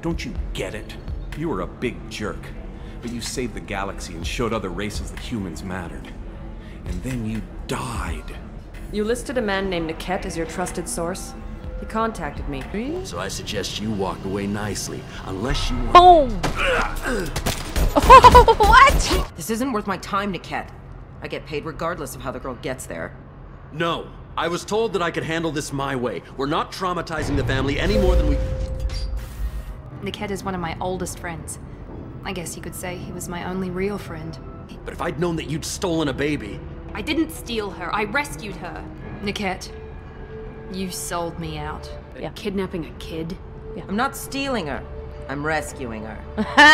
Don't you get it? You were a big jerk, but you saved the galaxy and showed other races that humans mattered. And then you died. You listed a man named Niket as your trusted source. He contacted me. So I suggest you walk away nicely, unless you want— Boom! What? This isn't worth my time, Niket. I get paid regardless of how the girl gets there. No. I was told that I could handle this my way. We're not traumatizing the family any more than we— Niket is one of my oldest friends. I guess you could say he was my only real friend. But if I'd known that you'd stolen a baby— I didn't steal her. I rescued her. Niket, you sold me out. Yeah. Kidnapping a kid? I'm not stealing her. I'm rescuing her.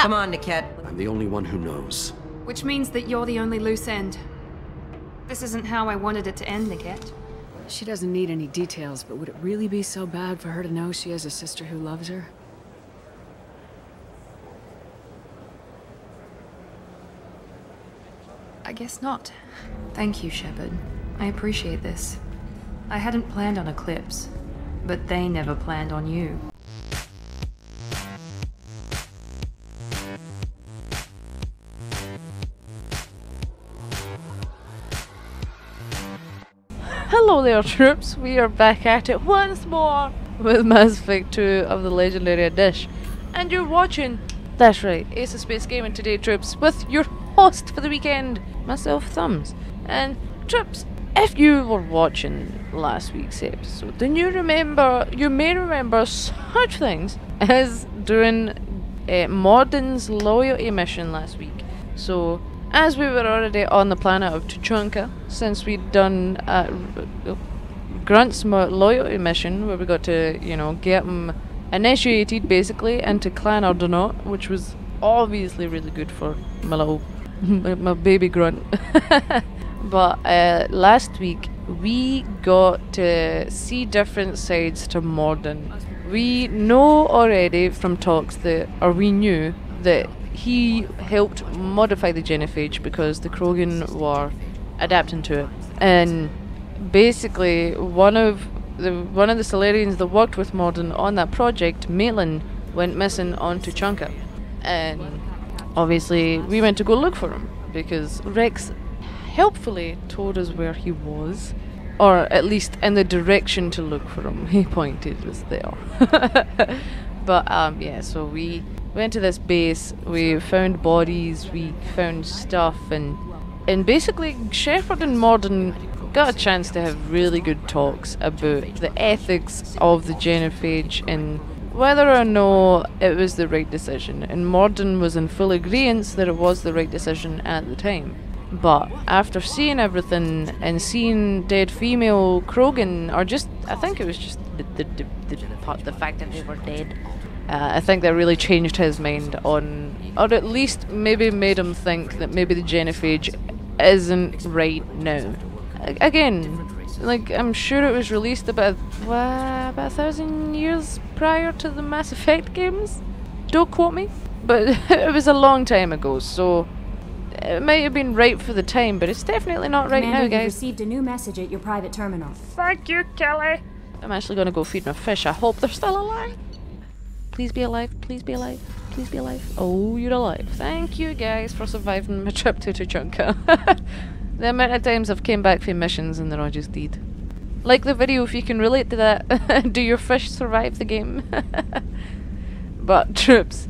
Come on, Niket. I'm the only one who knows. Which means that you're the only loose end. This isn't how I wanted it to end, Niket. She doesn't need any details, but would it really be so bad for her to know she has a sister who loves her? I guess not. Thank you, Shepard. I appreciate this. I hadn't planned on Eclipse, but they never planned on you. Hello there, troops. We are back at it once more with Mass Effect 2 of the Legendary Edition. And you're watching, that's right, Ace of Space Gaming today, troops, with your host for the weekend, myself, Thumbs. And troops, if you were watching last week's episode, then you may remember such things as doing Mordin's loyalty mission last week. So, as we were already on the planet of Tuchanka, since we'd done Grunt's loyalty mission, where we got to, you know, get him initiated basically into Clan Urdnot, which was obviously really good for my baby Grunt. But last week we got to see different sides to Mordin. We know already from talks that, or we knew that he helped modify the Genophage because the Krogan were adapting to it. And basically one of the Solarians that worked with Mordin on that project, Maitland, went missing on Tuchanka. And obviously we went to go look for him because Rex helpfully told us where he was, or at least in the direction to look for him. He pointed was there. But yeah, so we went to this base, we found bodies, we found stuff, and basically Shepard and Mordin got a chance to have really good talks about the ethics of the Genophage and whether or no it was the right decision. And Mordin was in full agreement that it was the right decision at the time. But after seeing everything and seeing dead female Krogan, or just, I think it was just the fact that they were dead, I think that really changed his mind on, or at least maybe made him think that maybe the Genophage isn't right now. Again, like, I'm sure it was released about 1,000 years prior to the Mass Effect games. Don't quote me, but it was a long time ago, so it might have been right for the time, but it's definitely not right Commander, now, guys. You've received a new message at your private terminal. Thank you, Kelly. I'm actually gonna go feed my fish. I hope they're still alive. Please be alive, please be alive, please be alive. Oh, you're alive. Thank you guys for surviving my trip to Tuchanka. The amount of times I've came back from missions and they're all just dead. Like the video if you can relate to that. Do your fish survive the game? But troops.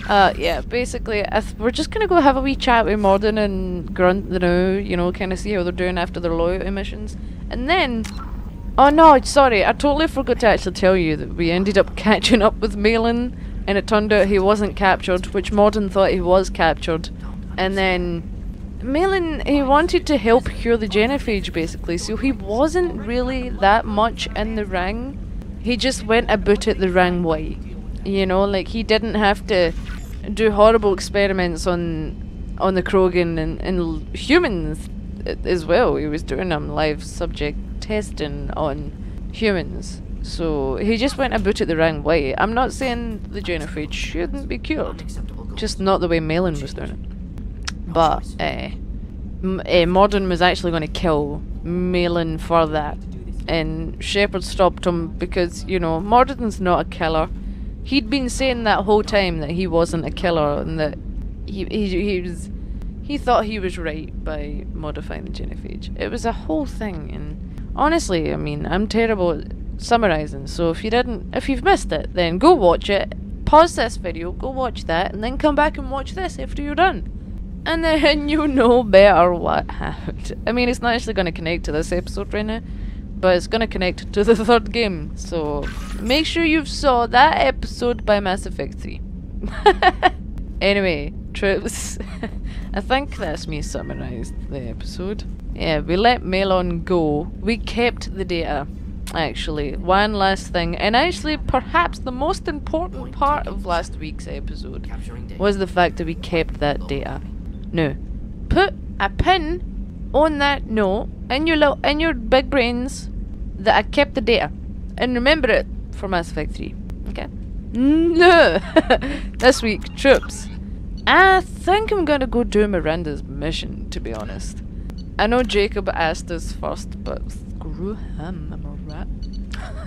Yeah, basically we're just gonna go have a wee chat with Mordin and Grunt now, you know, kind of see how they're doing after their loyalty missions. And then, oh no, sorry, I totally forgot to actually tell you that we ended up catching up with Maitland, and it turned out he wasn't captured, which Mordin thought he was captured. And then Maitland, he wanted to help cure the Genophage basically, so he wasn't really that much in the ring. He just went about it the wrong way. You know, like he didn't have to do horrible experiments on the Krogan and humans as well. He was doing live subject testing on humans. So he just went about it the wrong way. I'm not saying the Genophage shouldn't be cured, just not the way Maitland was doing it. But Mordin was actually going to kill Maitland for that, and Shepard stopped him because, you know, Mordin's not a killer. He'd been saying that whole time that he wasn't a killer and that he thought he was right by modifying the genophage. It was a whole thing, and honestly, I mean, I'm terrible at summarizing, so if you've missed it, then go watch it, pause this video, go watch that, and then come back and watch this after you're done. And then you know better what happened. I mean, it's not actually going to connect to this episode right now, but it's going to connect to the third game, so make sure you've saw that episode by Mass Effect 3. Anyway, troops, I think that's me summarised the episode. Yeah, we let Melon go. We kept the data, actually. One last thing, and actually perhaps the most important part of last week's episode was the fact that we kept that data. Now, put a pin on that note in your big brains that I kept the data, and remember it for Mass Effect 3. Okay? No. This week, troops. I think I'm gonna go do Miranda's mission, to be honest. I know Jacob asked us first, but screw him, am I right?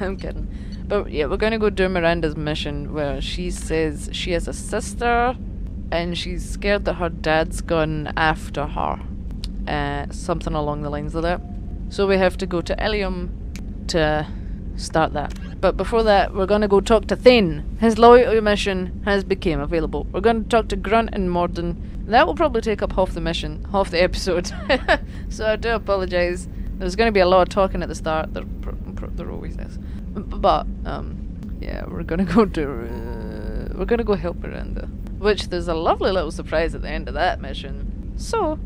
I'm kidding. But yeah, we're gonna go do Miranda's mission where she says she has a sister and she's scared that her dad's gone after her. Something along the lines of that. So we have to go to Illium to start that. But before that, we're gonna go talk to Thane. His loyalty mission has become available. We're gonna talk to Grunt and Mordin. That will probably take up half the mission, half the episode. So I do apologise. There's gonna be a lot of talking at the start. There always is. But yeah, we're gonna go help Miranda. Which there's a lovely little surprise at the end of that mission. So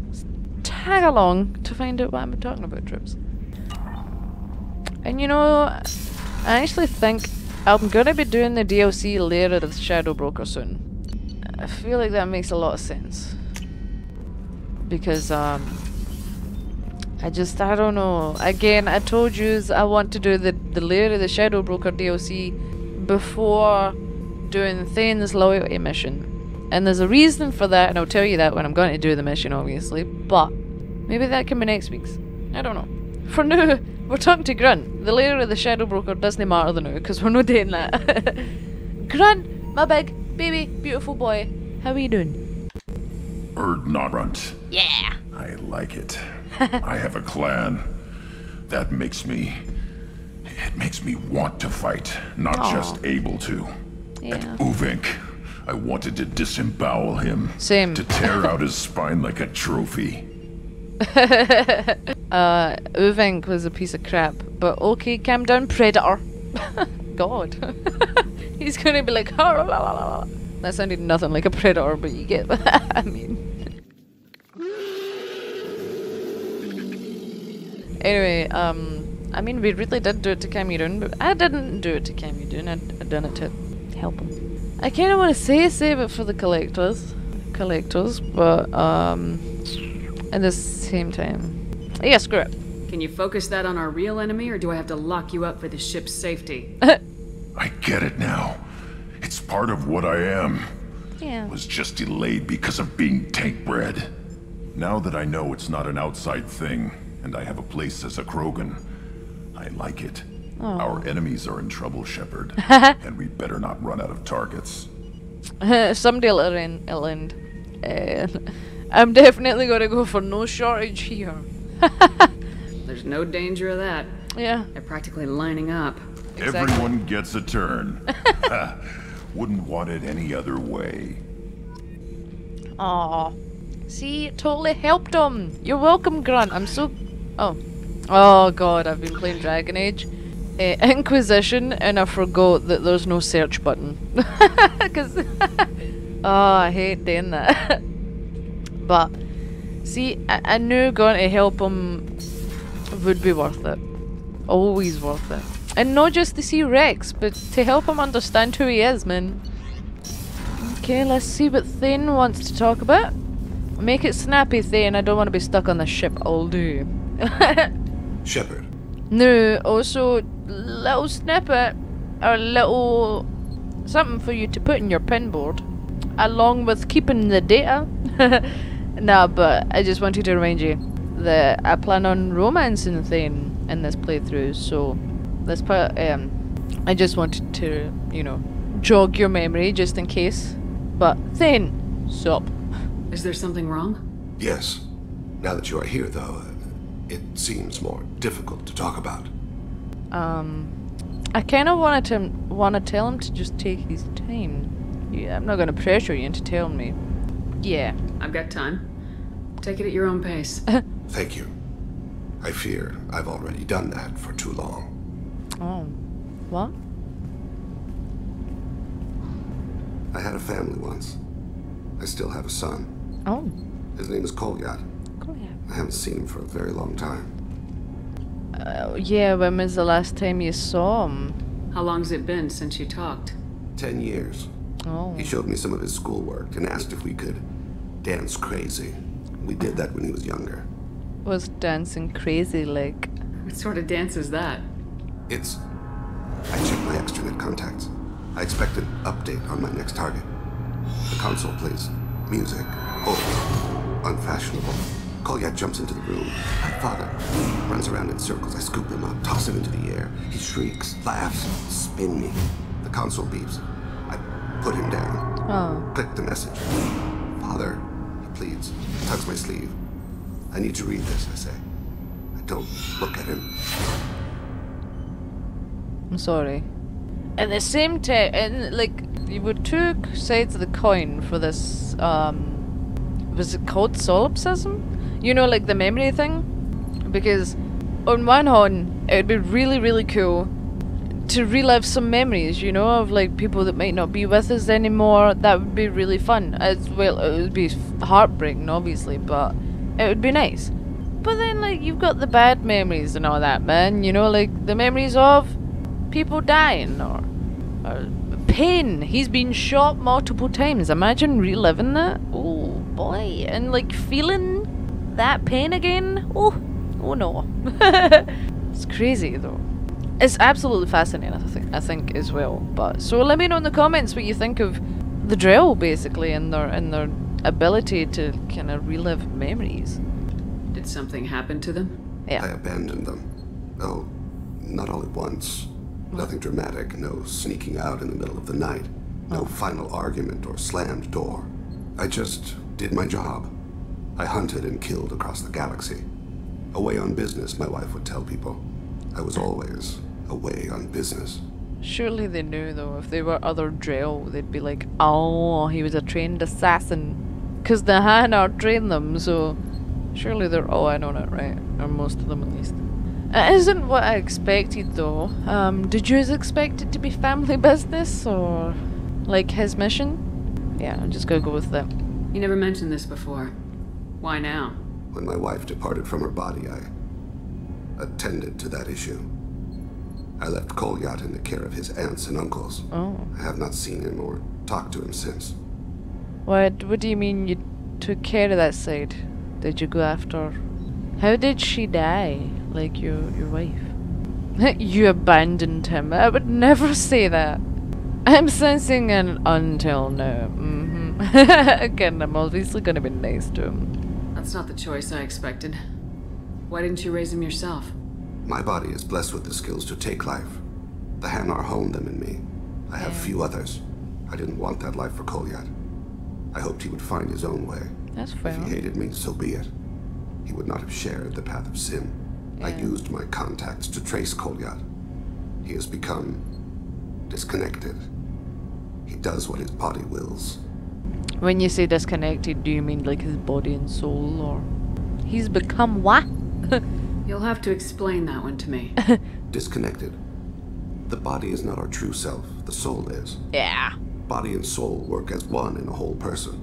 tag along to find out what I'm talking about, troops. And you know, I actually think I'm gonna be doing the DLC Lair of the Shadow Broker soon. I feel like that makes a lot of sense. Because I don't know. Again, I told you I want to do the Lair of the Shadow Broker DLC before doing Thane's loyalty mission. And there's a reason for that, and I'll tell you that when I'm going to do the mission, obviously. But maybe that can be next week's. I don't know. For now, we're talking to Grunt. The Lair of the Shadow Broker doesn't matter the now, because we're not doing that. Grunt, my big, baby, beautiful boy. How are you doing? Urdnot Grunt. Yeah. I like it. I have a clan. That makes me... It makes me want to fight, not just able to. Yeah. At Uvink, I wanted to disembowel him. Same. To tear out his spine like a trophy. Uvink was a piece of crap, but okay, calm down, Predator. God. He's gonna be like, that sounded nothing like a Predator, but you get what I mean. Anyway, I mean, we really did do it to Cameroon, but I didn't do it to Cameroon, I'd done it to help him. I kind of want to save it for the collectors, but at the same time, yeah, screw it. Can you focus that on our real enemy, or do I have to lock you up for the ship's safety? I get it now. It's part of what I am. Yeah. Was just delayed because of being tank bred. Now that I know it's not an outside thing, and I have a place as a Krogan, I like it. Aww. Our enemies are in trouble, Shepard, and we better not run out of targets. Someday it'll end. I'm definitely gonna go for no shortage here. There's no danger of that. Yeah. They're practically lining up. Exactly. Everyone gets a turn. Wouldn't want it any other way. Aw. See, totally helped him. You're welcome, Grunt. I'm so... Oh god, I've been playing Dragon Age. Inquisition, and I forgot that there's no search button. Because... oh, I hate doing that. But, see, I knew going to help him would be worth it. Always worth it. And not just to see Rex, but to help him understand who he is, man. Okay, let's see what Thane wants to talk about. Make it snappy, Thane. I don't want to be stuck on the ship all day. Shepard. No, also, little snippet, or little something for you to put in your pinboard, along with keeping the data. Nah, but I just wanted to remind you that I plan on romancing Thane in this playthrough, so let's put, I just wanted to, you know, jog your memory just in case. But Thane, sup? Is there something wrong? Yes. Now that you are here, though, it seems more difficult to talk about. I kind of want to tell him to just take his time. Yeah, I'm not going to pressure you into telling me. Yeah. I've got time. Take it at your own pace. Thank you. I fear I've already done that for too long. Oh. What? I had a family once. I still have a son. Oh. His name is Kolyat. I haven't seen him for a very long time. Yeah, when was the last time you saw him? How long's it been since you talked? 10 years. Oh. He showed me some of his schoolwork and asked if we could dance crazy. We did that when he was younger. Was dancing crazy like? What sort of dance is that? It's... I checked my extranet contacts. I expect an update on my next target. The console plays music. Old. Unfashionable. Kolyat jumps into the room. My father runs around in circles. I scoop him up, toss him into the air. He shrieks, laughs, spin me. The console beeps. I put him down. Oh. Click the message. Father, he pleads, tugs my sleeve. I need to read this, I say. I don't look at him. I'm sorry. At the same time, and like, you were two sides of the coin for this, was it called solipsism? You know, like the memory thing? Because on one hand, it would be really, really cool to relive some memories, you know, of like people that might not be with us anymore. That would be really fun. As well, it would be heartbreaking, obviously, but it would be nice. But then, like, you've got the bad memories and all that, man. You know, like the memories of people dying or pain. He's been shot multiple times. Imagine reliving that. Oh boy, and like feeling that pain again. Oh no. It's crazy though. It's absolutely fascinating. I think as well. But so let me know in the comments what you think of the drill, basically, and their ability to kind of relive memories. Did something happen to them? I abandoned them. Oh, not all at once. Nothing dramatic, no sneaking out in the middle of the night. No final argument or slammed door. I just did my job. I hunted and killed across the galaxy. Away on business, my wife would tell people. I was always away on business. Surely they knew, though. If they were other drill, they'd be like, oh, he was a trained assassin. Because the Hanar trained them, so surely they're all in on it, right? Or most of them, at least. It isn't what I expected, though. Did you expect it to be family business, or like his mission? Yeah, I'm just gonna go with that. You never mentioned this before. Why now? When my wife departed from her body, I attended to that issue. I left Kolyat in the care of his aunts and uncles. Oh. I have not seen him or talked to him since. What do you mean you took care of that side? Did you go after... How did she die? Like your wife? You abandoned him. I would never say that. I'm sensing an until now. Again, I'm obviously gonna be nice to him. That's not the choice I expected. Why didn't you raise him yourself? My body is blessed with the skills to take life. The Hanar honed them in me. I have few others. I didn't want that life for Kolyat. I hoped he would find his own way. That's fair. If he hated me, so be it. He would not have shared the path of sin. I used my contacts to trace Kolyat. He has become disconnected. He does what his body wills. When you say disconnected, do you mean like his body and soul, or he's become what? You'll have to explain that one to me. Disconnected. The body is not our true self. The soul is. Yeah. Body and soul work as one in a whole person.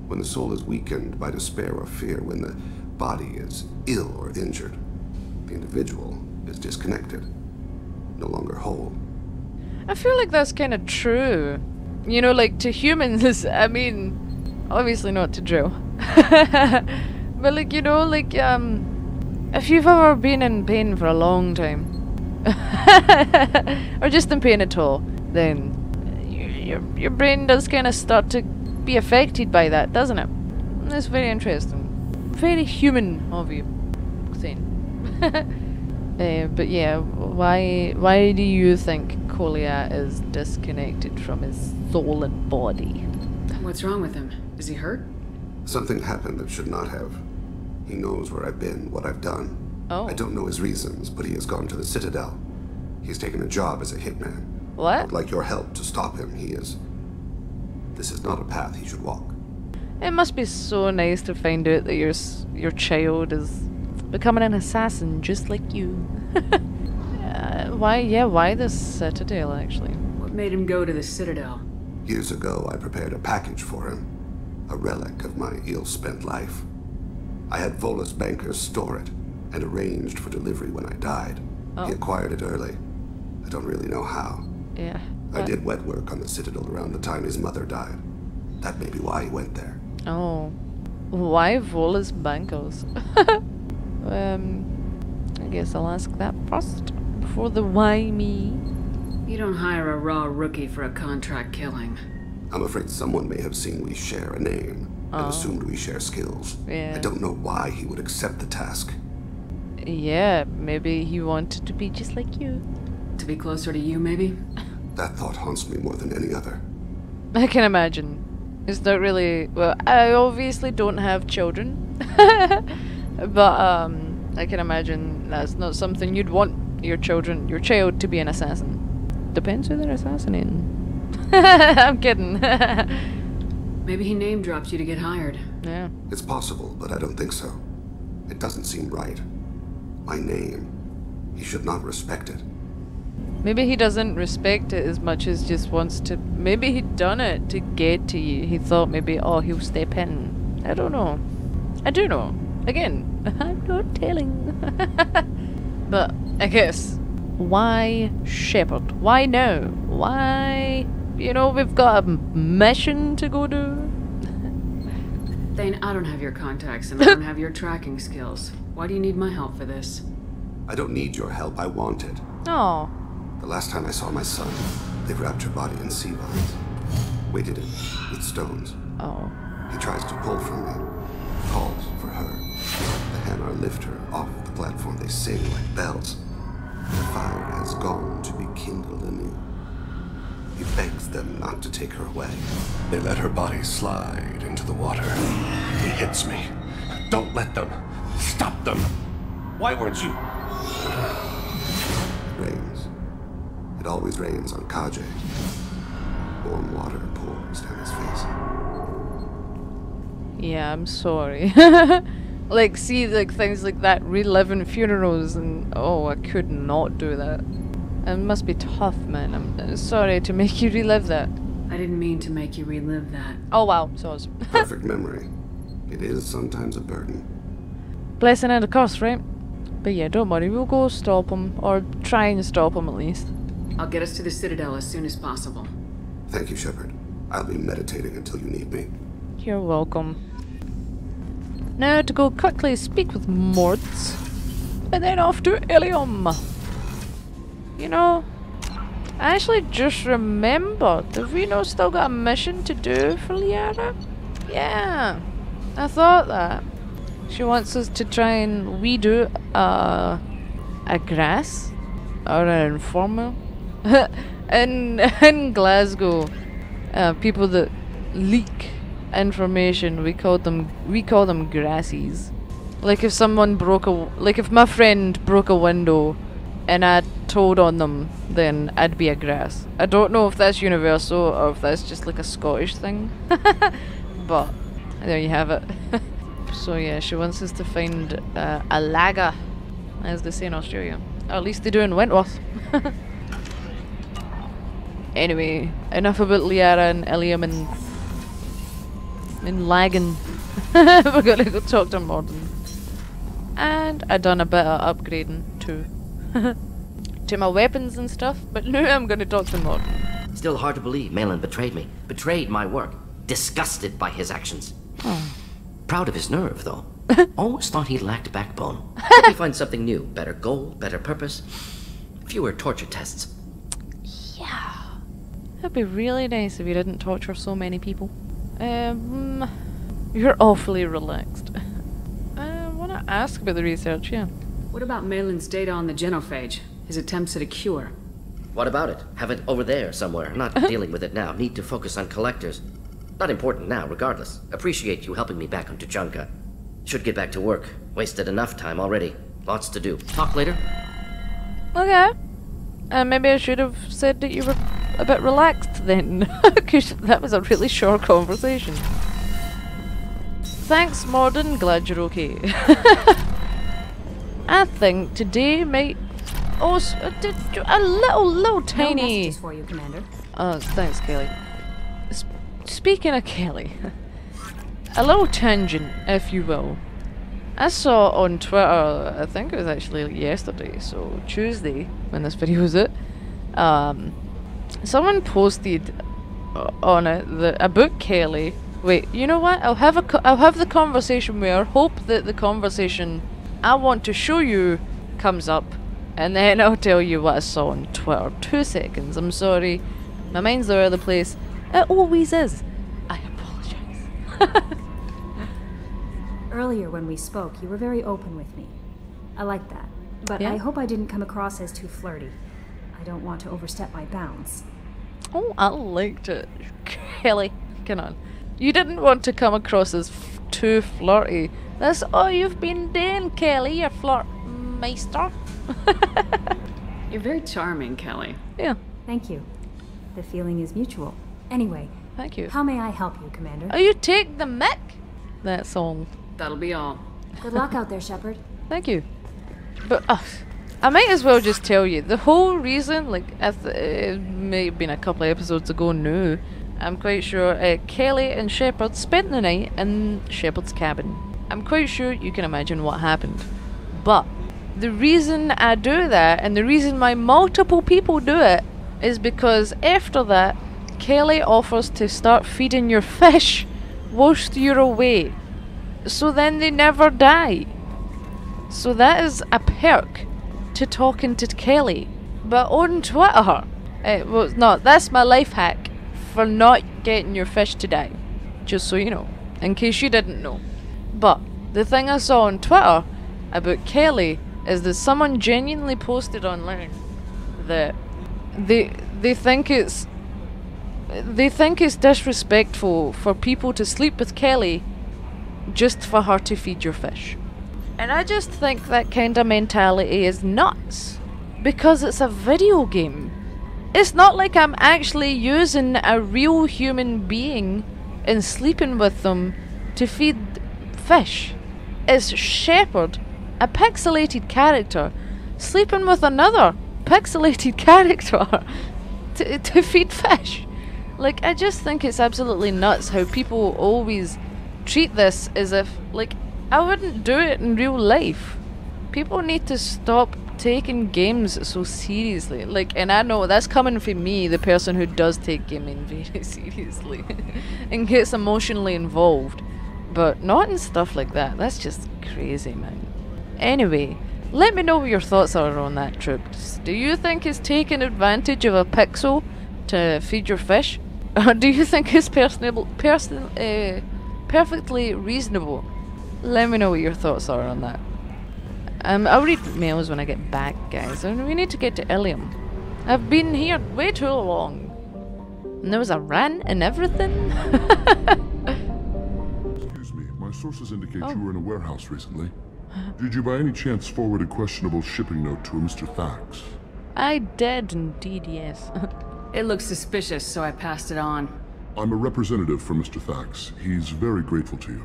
When the soul is weakened by despair or fear, when the body is ill or injured, the individual is disconnected, no longer whole. I feel like that's kind of true. You know, like to humans, I mean, obviously not to Drill. But like, you know, like, if you've ever been in pain for a long time, or just in pain at all, then your brain does kind of start to be affected by that, doesn't it? That's very interesting. Very human of you, Thane. But yeah, why do you think Koliat is disconnected from his soul and body. What's wrong with him? Is he hurt? Something happened that should not have. He knows where I've been, what I've done. Oh. I don't know his reasons, but he has gone to the Citadel. He's taken a job as a hitman. What? I would like your help to stop him. This is not a path he should walk. It must be so nice to find out that your child is becoming an assassin just like you. Why the Citadel, actually? What made him go to the Citadel? Years ago, I prepared a package for him. A relic of my ill-spent life. I had Volus bankers store it, and arranged for delivery when I died. Oh. He acquired it early. I don't really know how. Yeah. I did wet work on the Citadel around the time his mother died. That may be why he went there. Oh. Why Volus bankers? I guess I'll ask that first, before the why me. You don't hire a raw rookie for a contract killing. I'm afraid someone may have seen we share a name, and assumed we share skills. Yeah. I don't know why he would accept the task. Yeah, maybe he wanted to be just like you. To be closer to you, maybe? That thought haunts me more than any other. I can imagine. It's not really... Well, I obviously don't have children. But, I can imagine that's not something you'd want your child to be an assassin. Depends who they're assassinating. I'm kidding. Maybe he name-dropped you to get hired. Yeah. It's possible, but I don't think so. It doesn't seem right. My name. He should not respect it. Maybe he doesn't respect it as much as just wants to... Maybe he'd done it to get to you. He thought maybe, oh, he'll step in. I don't know. I do know. Again, I'm not telling. But, I guess, why Shepard? Why now? Why... You know, we've got a mission to go do. Thane, I don't have your contacts and I don't have your tracking skills. Why do you need my help for this? I don't need your help. I want it. Oh. The last time I saw my son, they wrapped your body in sea vines. Weighted it with stones. Oh. He tries to pull from me. Calls for her. The Hanar lift her off the platform. They sing like bells. The fire has gone to be kindled anew. He begs them not to take her away. They let her body slide into the water. He hits me. Don't let them. Stop them. Why weren't you? It rains. It always rains on Kaje. Warm water pours down his face. Yeah, I'm sorry. Like, see, like, things like that, reliving funerals, and oh, I could not do that. It must be tough, man. I'm sorry to make you relive that. I didn't mean to make you relive that. Oh, wow, soz. Perfect memory. It is sometimes a burden. Blessing and a curse, right? But yeah, don't worry, we'll go stop him, or try and stop him at least. I'll get us to the Citadel as soon as possible. Thank you, Shepard. I'll be meditating until you need me. You're welcome. Now to go quickly speak with Mords, and then off to Illium. You know, I actually just remembered, have we not still got a mission to do for Liara? Yeah, I thought that. She wants us to try and redo a grass, or an informer. in Glasgow, people that leak information, we call them grassies. Like if someone like if my friend broke a window and I told on them, then I'd be a grass. I don't know if that's universal or if that's just like a Scottish thing. But there you have it. So yeah, she wants us to find a lager, as they say in Australia. Or at least they do in Wentworth. Anyway, enough about Liara and Illium and lagging. We're gonna go talk to Mordin. And I done a bit of upgrading too. To my weapons and stuff, but now I'm gonna talk to Mordin. Still hard to believe Malin betrayed me. Betrayed my work. Disgusted by his actions. Proud of his nerve, though. Always thought he lacked backbone. Hope we find something new. Better goal, better purpose. Fewer torture tests. Yeah. That'd be really nice if you didn't torture so many people. You're awfully relaxed. I wanna ask about the research, yeah. What about Malin's data on the Genophage? His attempts at a cure? What about it? Have it over there somewhere. Not dealing with it now. Need to focus on collectors. Not important now, regardless. Appreciate you helping me back on Tuchanka. Should get back to work. Wasted enough time already. Lots to do. Talk later. Okay. Maybe I should have said that you were a bit relaxed then. Because that was a really short conversation. Thanks, Mordin. Glad you're okay. I think today might also a little tiny. No messages for you, Commander. Thanks, Kelly. Speaking of Kelly, a little tangent, if you will. I saw on Twitter, I think it was actually yesterday, so Tuesday, when this video was out, someone posted on it about Kelly. Wait, you know what? I'll have the conversation where I hope that the conversation I want to show you comes up, and then I'll tell you what I saw on Twitter. 2 seconds. I'm sorry, my mind's all over the place. It always is. I apologize. Earlier when we spoke, you were very open with me. I like that. But Yeah? I hope I didn't come across as too flirty. I don't want to overstep my bounds. Oh, I liked it. Kelly, come on. You didn't want to come across as too flirty. That's all you've been doing, Kelly. You're flirt meister. You're very charming, Kelly. Yeah. Thank you. The feeling is mutual. Anyway, Thank you. how may I help you, Commander? Oh, you take the mic? That's all. That'll be all. Good luck out there, Shepard. Thank you. But I might as well just tell you the whole reason. Like, it may have been a couple of episodes ago now. I'm quite sure Kelly and Shepard spent the night in Shepard's cabin. I'm quite sure you can imagine what happened. But the reason I do that, and the reason why multiple people do it, is because after that, Kelly offers to start feeding your fish whilst you're away. So then they never die. So that is a perk to talking to Kelly. But on Twitter, well, no, that's my life hack for not getting your fish to die. Just so you know, in case you didn't know. But the thing I saw on Twitter about Kelly is that someone genuinely posted online that they think it's disrespectful for people to sleep with Kelly just for her to feed your fish. And I just think that kind of mentality is nuts. Because it's a video game. It's not like I'm actually using a real human being and sleeping with them to feed fish. It's Shepard, a pixelated character, sleeping with another pixelated character to feed fish. Like, I just think it's absolutely nuts how people always treat this as if, like, I wouldn't do it in real life. People need to stop taking games so seriously. Like, and I know that's coming from me, the person who does take gaming very seriously and gets emotionally involved. But not in stuff like that. That's just crazy, man. Anyway, let me know what your thoughts are on that, Troops. Do you think it's taking advantage of a pixel to feed your fish? Or do you think it's perfectly reasonable? Let me know what your thoughts are on that. I'll read mails when I get back, guys. And we need to get to Illium. I've been here way too long. And there was a rant and everything. Excuse me, my sources indicate you were in a warehouse recently. Did you by any chance forward a questionable shipping note to a Mr. Thax? I did indeed, yes. It looks suspicious, so I passed it on. I'm a representative for Mr. Thax. He's very grateful to you.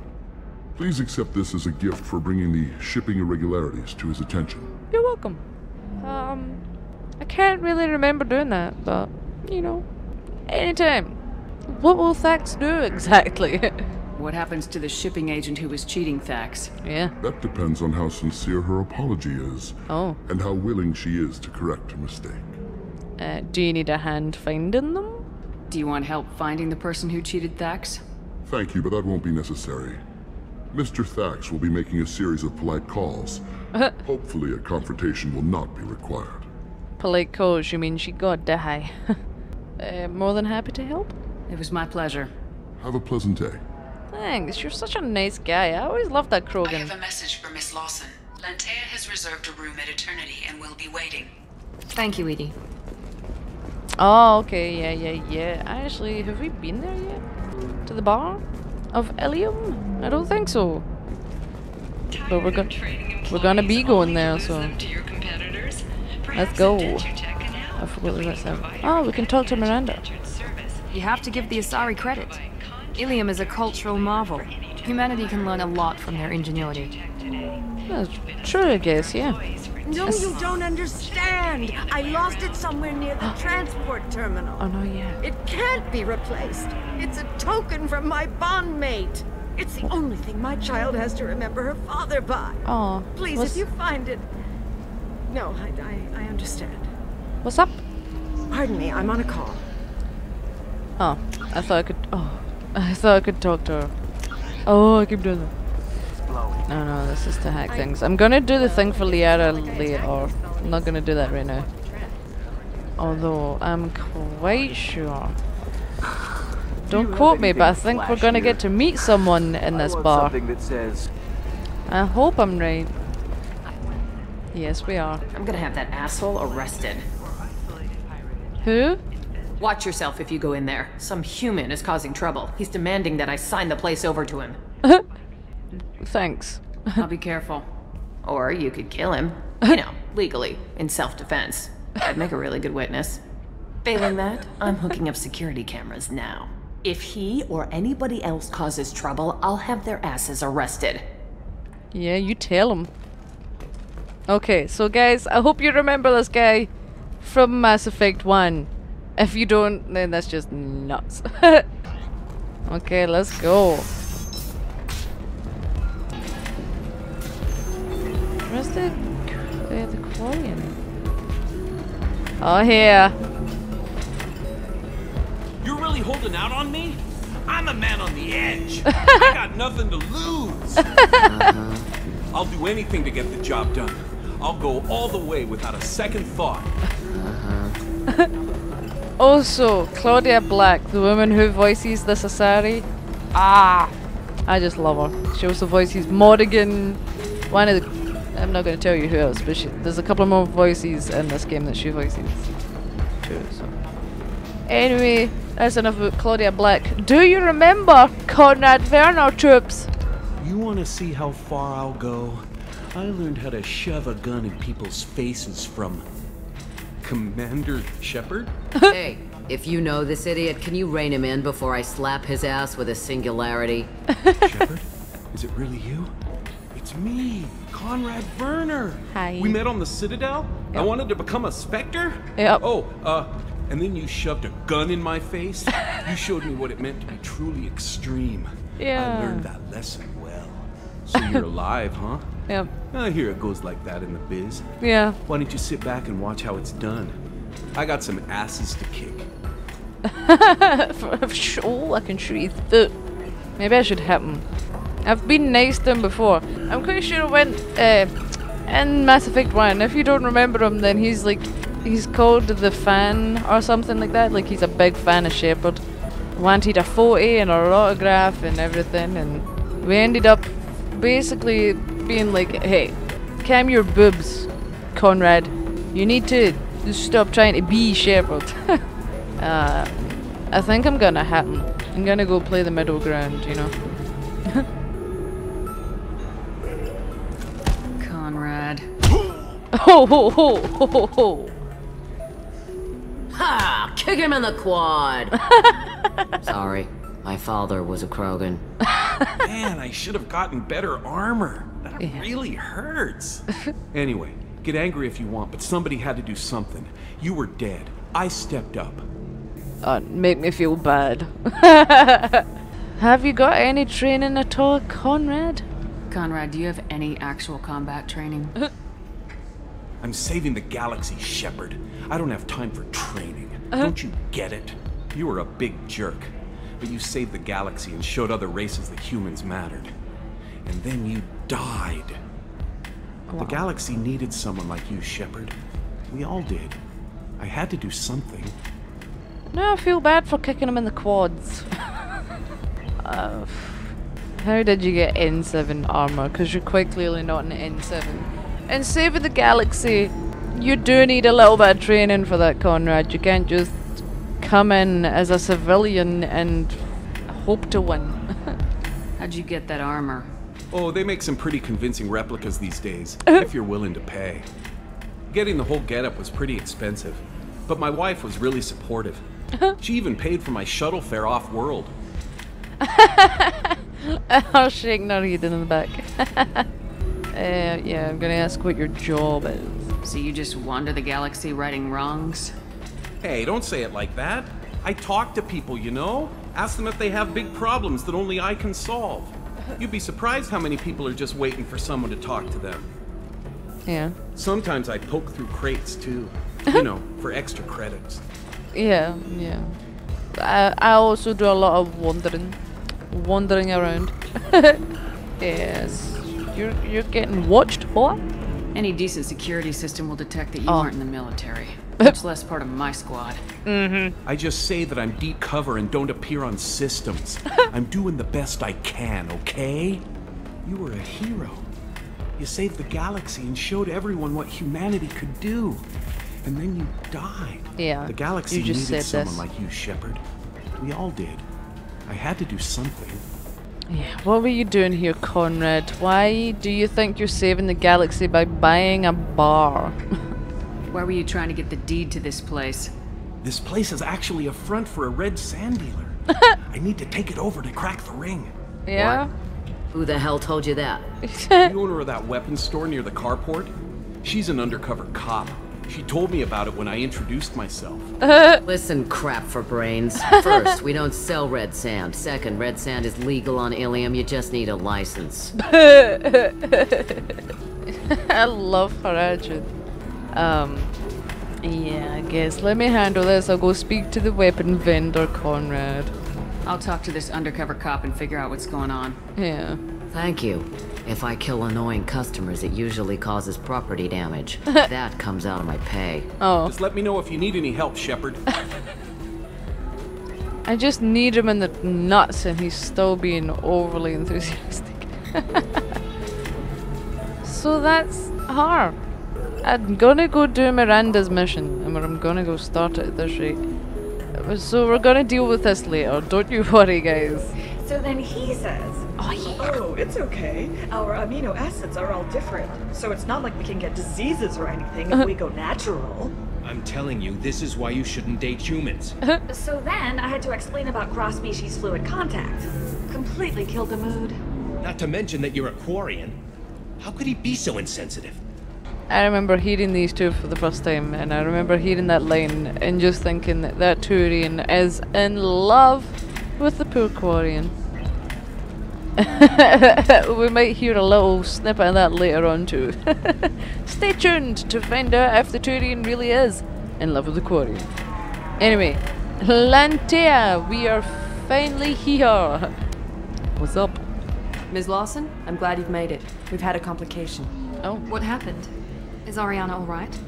Please accept this as a gift for bringing the shipping irregularities to his attention. You're welcome. I can't really remember doing that, but, you know, anytime. What will Thax do exactly? What happens to the shipping agent who was cheating Thax? Yeah. That depends on how sincere her apology is. Oh. And how willing she is to correct her mistake. Do you need a hand finding them? Do you want help finding the person who cheated Thax? Thank you, but that won't be necessary. Mr. Thax will be making a series of polite calls. Hopefully a confrontation will not be required. Polite calls, you mean she got die. More than happy to help? It was my pleasure. Have a pleasant day. Thanks, you're such a nice guy. I always loved that Krogan. I have a message for Miss Lawson. Lantea has reserved a room at Eternity and will be waiting. Thank you, Edie. Oh, okay, yeah. Actually, have we been there yet? To the bar of Illium? I don't think so. But we're gonna be going there, so let's go. I forgot the rest of it. Oh, we can talk to Miranda. You have to give the Asari credit. Illium is a cultural marvel. Humanity can learn a lot from their ingenuity. That's true, I guess, yeah. No, you don't understand. I lost it somewhere near the transport terminal. Oh no, yeah. It can't be replaced. It's a token from my bondmate. It's the only thing my child has to remember her father by. Oh. Please, if you find it... No, I understand. What's up? Pardon me, I'm on a call. Oh, I thought I could... Oh, I thought I could talk to her. Oh, I keep doing that. No, this is to hack things. I'm gonna do the thing for Liara later. I'm not gonna do that right now. Although, I'm quite sure. Don't quote me, but I think we're gonna get to meet someone in this bar. I hope I'm right. Yes, we are. I'm gonna have that asshole arrested. Who? Watch yourself if you go in there. Some human is causing trouble. He's demanding that I sign the place over to him. Thanks. I'll be careful. Or you could kill him. You know, legally, in self-defense. I'd make a really good witness. Failing that, I'm hooking up security cameras now. If he or anybody else causes trouble, I'll have their asses arrested. Yeah, you tell him. Okay, so guys, I hope you remember this guy from Mass Effect 1. If you don't, then that's just nuts. Okay, let's go. Where's the Quarian? Oh, here. You're really holding out on me? I'm a man on the edge. I got nothing to lose. I'll do anything to get the job done. I'll go all the way without a second thought. Also, Claudia Black, the woman who voices this Asari. I just love her. She also voices Morrigan. One of the... I'm not going to tell you who else, but there's a couple more voices in this game that she voices too, so. Anyway, that's enough about Claudia Black. Do you remember Conrad Werner troops? You want to see how far I'll go? I learned how to shove a gun in people's faces from Commander Shepard? Hey, if you know this idiot, can you rein him in before I slap his ass with a singularity? Shepard? Is it really you? It's me, Conrad Werner. Hi. We met on the Citadel? Yep. I wanted to become a Spectre? Yep. Oh, and then you shoved a gun in my face? You showed me what it meant to be truly extreme. Yeah. I learned that lesson well. So you're alive, huh? Yep. I hear it goes like that in the biz. Yeah. Why don't you sit back and watch how it's done? I got some asses to kick. Oh, I can shoot his foot. Maybe I should help him. I've been nice to him before. I'm quite sure it went in Mass Effect 1. If you don't remember him, then he's called the Fan or something like that. Like, he's a big fan of Shepard. Wanted a photo and an autograph and everything, and we ended up basically being like, hey, cam your boobs, Conrad. You need to stop trying to be Shepard. I think I'm gonna help him. I'm gonna go play the middle ground, you know. Conrad. Ho ho ho ho ho ho. Ha! Kick him in the quad! Sorry, my father was a Krogan. Man, I should have gotten better armor. That really hurts. Anyway, get angry if you want, but somebody had to do something. You were dead. I stepped up. Make me feel bad. Have you got any training at all, Conrad? Conrad, do you have any actual combat training? I'm saving the galaxy, Shepard. I don't have time for training. Don't you get it? You were a big jerk, but you saved the galaxy and showed other races that humans mattered. And then you died. Wow. The galaxy needed someone like you, Shepard. We all did. I had to do something. No, I feel bad for kicking him in the quads. How did you get N7 armor? Because you're quite clearly not an N7. And saving the galaxy, you do need a little bit of training for that, Conrad. You can't just come in as a civilian and hope to win. How'd you get that armor? Oh, they make some pretty convincing replicas these days, if you're willing to pay. Getting the whole getup was pretty expensive, but my wife was really supportive. She even paid for my shuttle fare off-world. Oh, shake not in the back. Yeah, I'm gonna ask what your job is. So you just wander the galaxy righting wrongs? Hey, don't say it like that. I talk to people, you know? Ask them if they have big problems that only I can solve. You'd be surprised how many people are just waiting for someone to talk to them. Yeah. Sometimes I poke through crates, too. You know, for extra credits. Yeah. I also do a lot of wandering around. Yes. You're getting watched, what? Any decent security system will detect that you aren't in the military. Much less part of my squad. I just say that I'm deep cover and don't appear on systems. I'm doing the best I can, okay? You were a hero. You saved the galaxy and showed everyone what humanity could do. And then you died. Yeah, the galaxy you just needed said someone like you, Shepard. We all did. I had to do something. Yeah, what were you doing here, Conrad? Why do you think you're saving the galaxy by buying a bar? Why were you trying to get the deed to this place? This place is actually a front for a red sand dealer. I need to take it over to crack the ring. Yeah? What? Who the hell told you that? The owner of that weapons store near the carport. She's an undercover cop. She told me about it when I introduced myself. Listen, crap for brains. First, we don't sell red sand. Second, red sand is legal on Illium. You just need a license. I love her attitude. Yeah, I guess. Let me handle this. I'll go speak to the weapon vendor, Conrad. I'll talk to this undercover cop and figure out what's going on. Yeah. Thank you. If I kill annoying customers, it usually causes property damage. That comes out of my pay. Oh. Just let me know if you need any help, Shepard. I just need him in the nuts and he's still being overly enthusiastic. So that's her. I'm gonna go do Miranda's mission and I'm gonna go start it at this rate. So we're gonna deal with this later, don't you worry, guys. So then he says, oh, it's okay. Our amino acids are all different, so it's not like we can get diseases or anything if we go natural. I'm telling you, this is why you shouldn't date humans. So then I had to explain about cross-species fluid contact. Completely killed the mood. Not to mention that you're a Quarian. How could he be so insensitive? I remember hearing these two for the first time, and I remember hearing that line and just thinking that that Turian is in love with the poor Quarian. We might hear a little snippet of that later on too. Stay tuned to find out if the Turian really is in love with the Quarian. Anyway, Lantea, we are finally here. What's up? Ms. Lawson, I'm glad you've made it. We've had a complication. Oh. What happened? Is Oriana alright?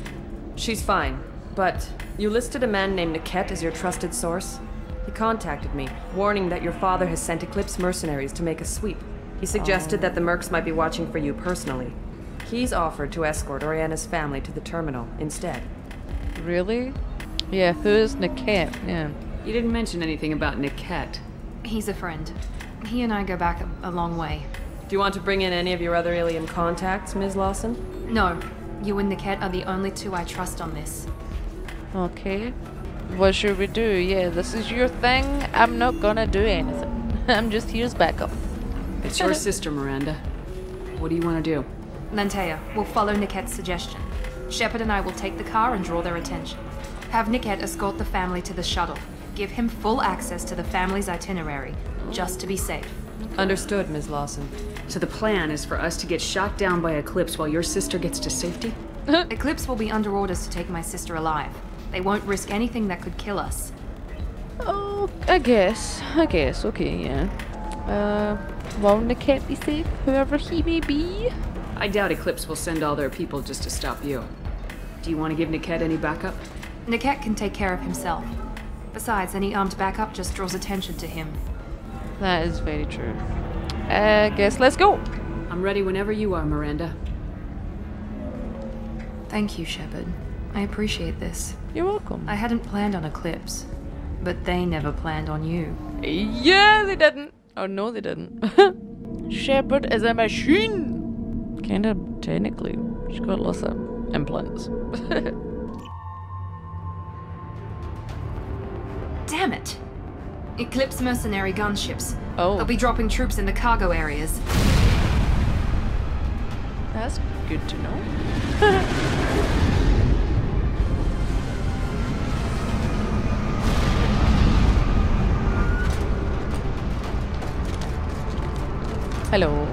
She's fine, but you listed a man named Niket as your trusted source. He contacted me, warning that your father has sent Eclipse mercenaries to make a sweep. He suggested that the mercs might be watching for you personally. He's offered to escort Oriana's family to the terminal instead. Really? Yeah, who is Niket? Yeah. You didn't mention anything about Niket. He's a friend. He and I go back a long way. Do you want to bring in any of your other Illium contacts, Ms. Lawson? No. You and Niket are the only two I trust on this. Okay. What should we do? Yeah, this is your thing. I'm not gonna do anything. I'm just here as backup. It's your sister, Miranda. What do you want to do? Lantea, we'll follow Niket's suggestion. Shepard and I will take the car and draw their attention. Have Niket escort the family to the shuttle. Give him full access to the family's itinerary, just to be safe. Understood, Ms. Lawson. So the plan is for us to get shot down by Eclipse while your sister gets to safety? Eclipse will be under orders to take my sister alive. They won't risk anything that could kill us. Oh, I guess, okay, yeah. Won't Niket be safe, whoever he may be? I doubt Eclipse will send all their people just to stop you. Do you want to give Niket any backup? Niket can take care of himself. Besides, any armed backup just draws attention to him. That is very true. I guess let's go. I'm ready whenever you are, Miranda. Thank you, Shepard. I appreciate this. You're welcome. I hadn't planned on Eclipse, But they never planned on you. Yeah, they didn't. Oh, no, they didn't. Shepard is a machine! Kinda, technically. She's got lots of implants. Damn it! Eclipse mercenary gunships. Oh. They'll be dropping troops in the cargo areas. That's good to know. Hello.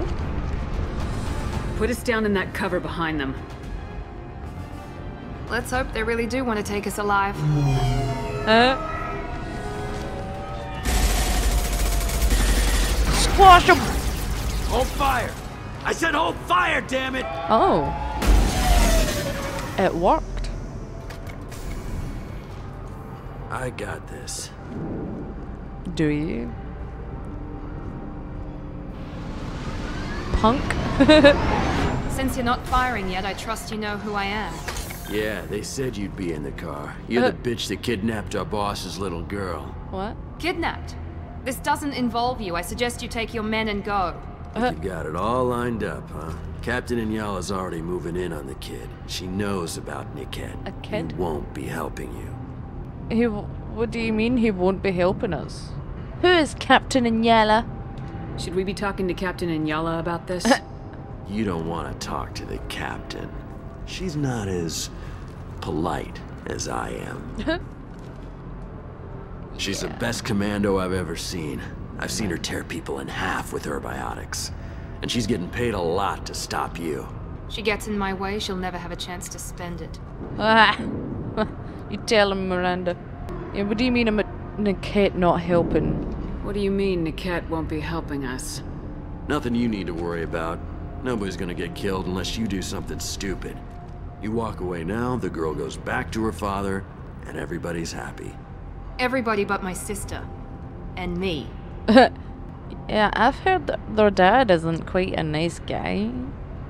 Put us down in that cover behind them. Let's hope they really do want to take us alive. Squash them! Hold fire! I said hold fire, damn it! Oh. It worked. I got this. Do you? Punk? Since you're not firing yet, I trust you know who I am. Yeah, they said you'd be in the car. You're the bitch that kidnapped our boss's little girl. What? Kidnapped? This doesn't involve you. I suggest you take your men and go. You got it all lined up, huh? Captain Inyala's already moving in on the kid. She knows about Niket. A kid? He won't be helping you. What do you mean he won't be helping us? Who is Captain Inyala? Should we be talking to Captain Inyala about this? You don't want to talk to the captain. She's not as polite as I am. She's the best commando I've ever seen. I've seen her tear people in half with herbiotics. And she's getting paid a lot to stop you. She gets in my way, she'll never have a chance to spend it. You tell him, Miranda. Yeah, what do you mean Niket not helping? What do you mean Niket won't be helping us? Nothing you need to worry about. Nobody's gonna get killed unless you do something stupid. You walk away now, the girl goes back to her father, and everybody's happy. Everybody but my sister. And me. Yeah, I've heard that their dad isn't quite a nice guy.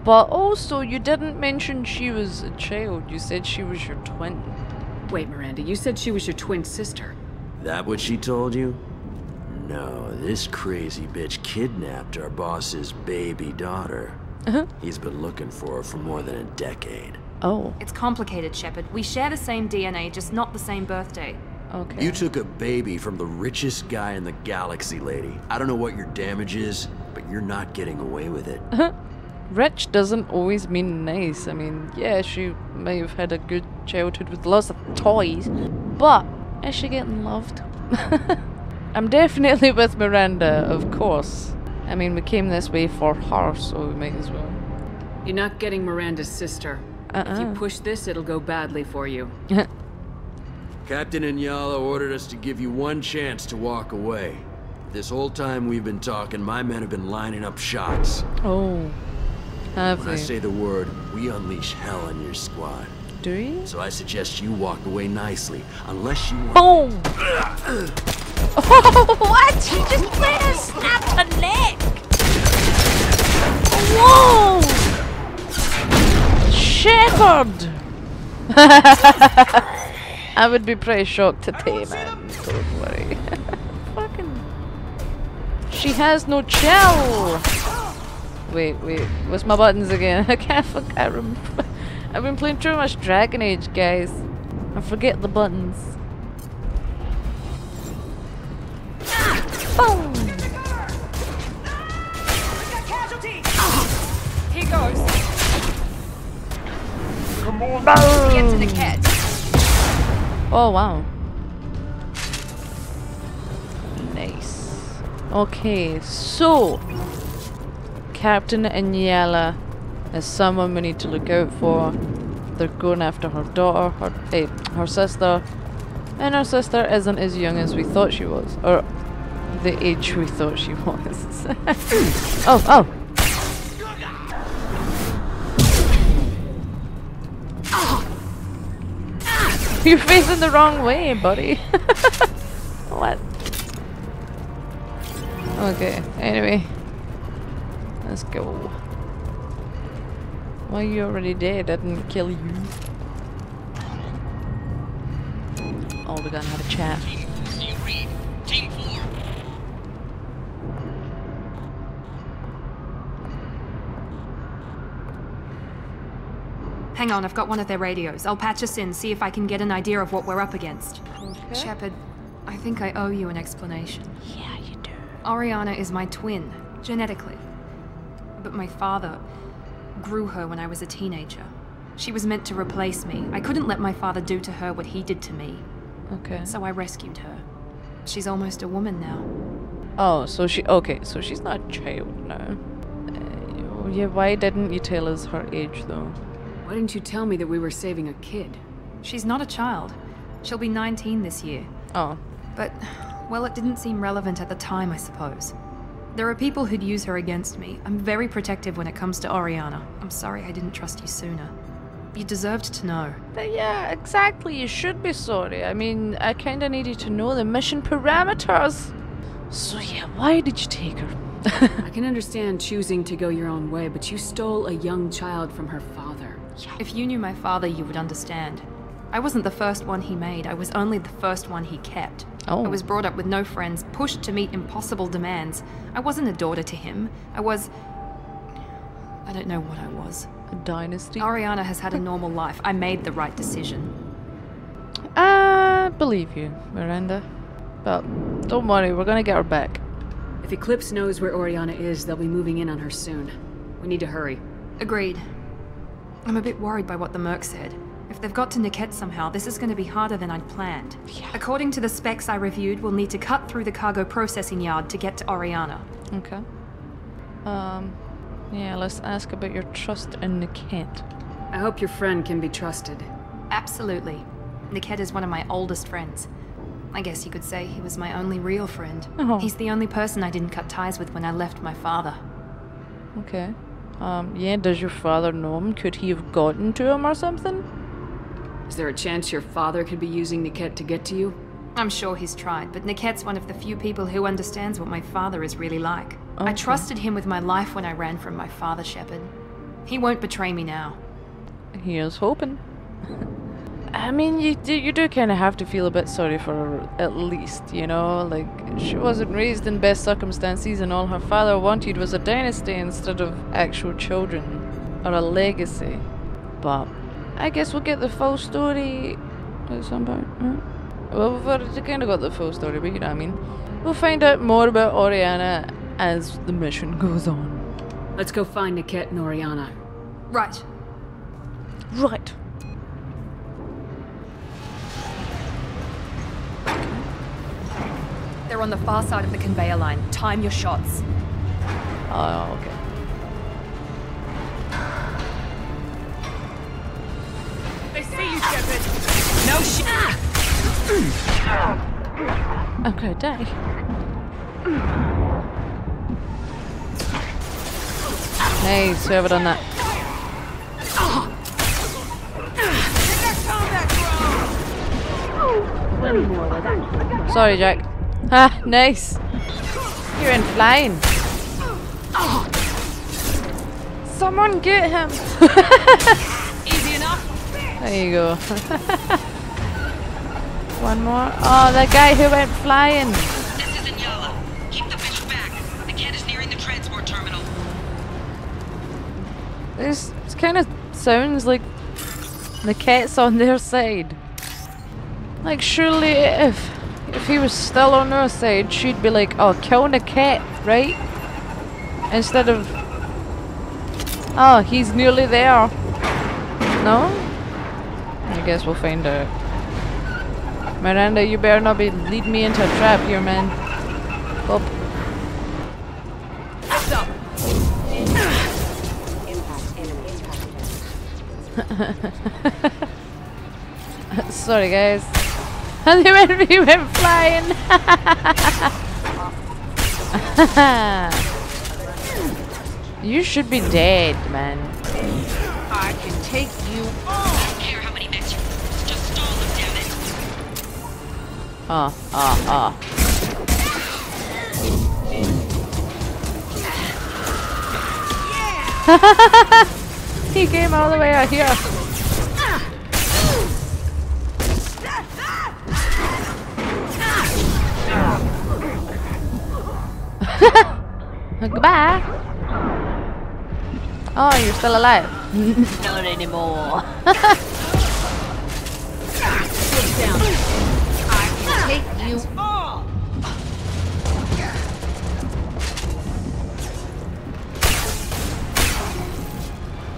But also, you didn't mention she was a child. You said she was your twin. Wait, Miranda, you said she was your twin sister. That what she told you? No, this crazy bitch kidnapped our boss's baby daughter. He's been looking for her for more than a decade. Oh. It's complicated, Shepard. We share the same DNA, just not the same birthday. Okay. You took a baby from the richest guy in the galaxy, lady. I don't know what your damage is, but you're not getting away with it. Rich doesn't always mean nice. I mean, yeah, she may have had a good childhood with lots of toys, but is she getting loved? I'm definitely with Miranda, of course. I mean, we came this way for her, so we might as well. You're not getting Miranda's sister. If you push this, it'll go badly for you. Captain Inyala ordered us to give you one chance to walk away. This whole time we've been talking, my men have been lining up shots. Oh. Have When they? I say the word, we unleash hell on your squad. Do you? So I suggest you walk away nicely, unless you want... Boom! Oh, what? She just made her snap her neck! Whoa! Shepard! I would be pretty shocked today, man. Don't worry. Fucking... She has no chill! Wait, what's my buttons again? I can't remember. I've been playing too much Dragon Age, guys. I forget the buttons. Boom! Here goes. Come on, Get to the cat. Oh, wow. Nice. Okay, so... Captain Inyala is someone we need to look out for. They're going after her daughter, her sister. And her sister isn't as young as we thought she was. Or the age we thought she was. Oh. You're facing the wrong way, buddy. What? Okay, anyway. Let's go. Well, you already dead. I didn't kill you. Oh, we're gonna have a chat. Hang on, I've got one of their radios. I'll patch us in, see if I can get an idea of what we're up against. Okay. Shepard, I think I owe you an explanation. Yeah, you do. Oriana is my twin, genetically. But my father grew her when I was a teenager. She was meant to replace me. I couldn't let my father do to her what he did to me. Okay. So I rescued her. She's almost a woman now. Oh, so so she's not a child now. Yeah, why didn't you tell us her age though? Why didn't you tell me that we were saving a kid? She's not a child. She'll be 19 this year. Oh. But, well, it didn't seem relevant at the time, I suppose. There are people who'd use her against me. I'm very protective when it comes to Oriana. I'm sorry I didn't trust you sooner. You deserved to know. Yeah, exactly. You should be sorry. I mean, I kinda needed to know the mission parameters. So yeah, why did you take her? I can understand choosing to go your own way, but you stole a young child from her father. If you knew my father, you would understand. I wasn't the first one he made. I was only the first one he kept. Oh. I was brought up with no friends, pushed to meet impossible demands. I wasn't a daughter to him. I don't know what I was. A dynasty? Oriana has had a normal life. I made the right decision. I believe you, Miranda. But don't worry, we're gonna get her back. If Eclipse knows where Oriana is, they'll be moving in on her soon. We need to hurry. Agreed. I'm a bit worried by what the Merc said. If they've got to Niket somehow, this is going to be harder than I'd planned. Yeah. According to the specs I reviewed, we'll need to cut through the cargo processing yard to get to Oriana. Okay. Yeah, let's ask about your trust in Niket. I hope your friend can be trusted. Absolutely. Niket is one of my oldest friends. I guess you could say he was my only real friend. Oh. He's the only person I didn't cut ties with when I left my father. Okay. Yeah, does your father know him? Could he have gotten to him or something? Is there a chance your father could be using Niket to get to you? I'm sure he's tried, but Niket's one of the few people who understands what my father is really like. Okay. I trusted him with my life when I ran from my father, Shepard. He won't betray me now. Here's hoping. I mean, you do kind of have to feel a bit sorry for her, at least, you know? Like, she wasn't raised in best circumstances and all her father wanted was a dynasty instead of actual children. Or a legacy. But I guess we'll get the full story at some point, right? Well, we've already kind of got the full story, but you know what I mean. We'll find out more about Oriana as the mission goes on. Let's go find Niket and Oriana. Right. Right. They're on the far side of the conveyor line. Time your shots. Oh, okay. They see you, Shepard. No shit. Okay, die. Nice, whoever done that. Sorry, Jack. Ah, nice. He went flying. Someone get him. Easy enough. There you go. One more. Oh, that guy who went flying. This is Inyala. Keep the bitch back. The kid is nearing the transport terminal. This kind of sounds like the cat's on their side. Like, surely if he was still on their side, she'd be like, oh, kill the cat, right? Instead of, oh, he's nearly there. No? I guess we'll find out. Miranda, you better not be leading me into a trap here, man. Up. Sorry, guys. And he went flying. You should be dead, man. I can take you on. I don't care how many mechs you just stall them, damn it. He came all the way out here. Goodbye. Oh, you're still alive. Not anymore. Sit down. I can take you all.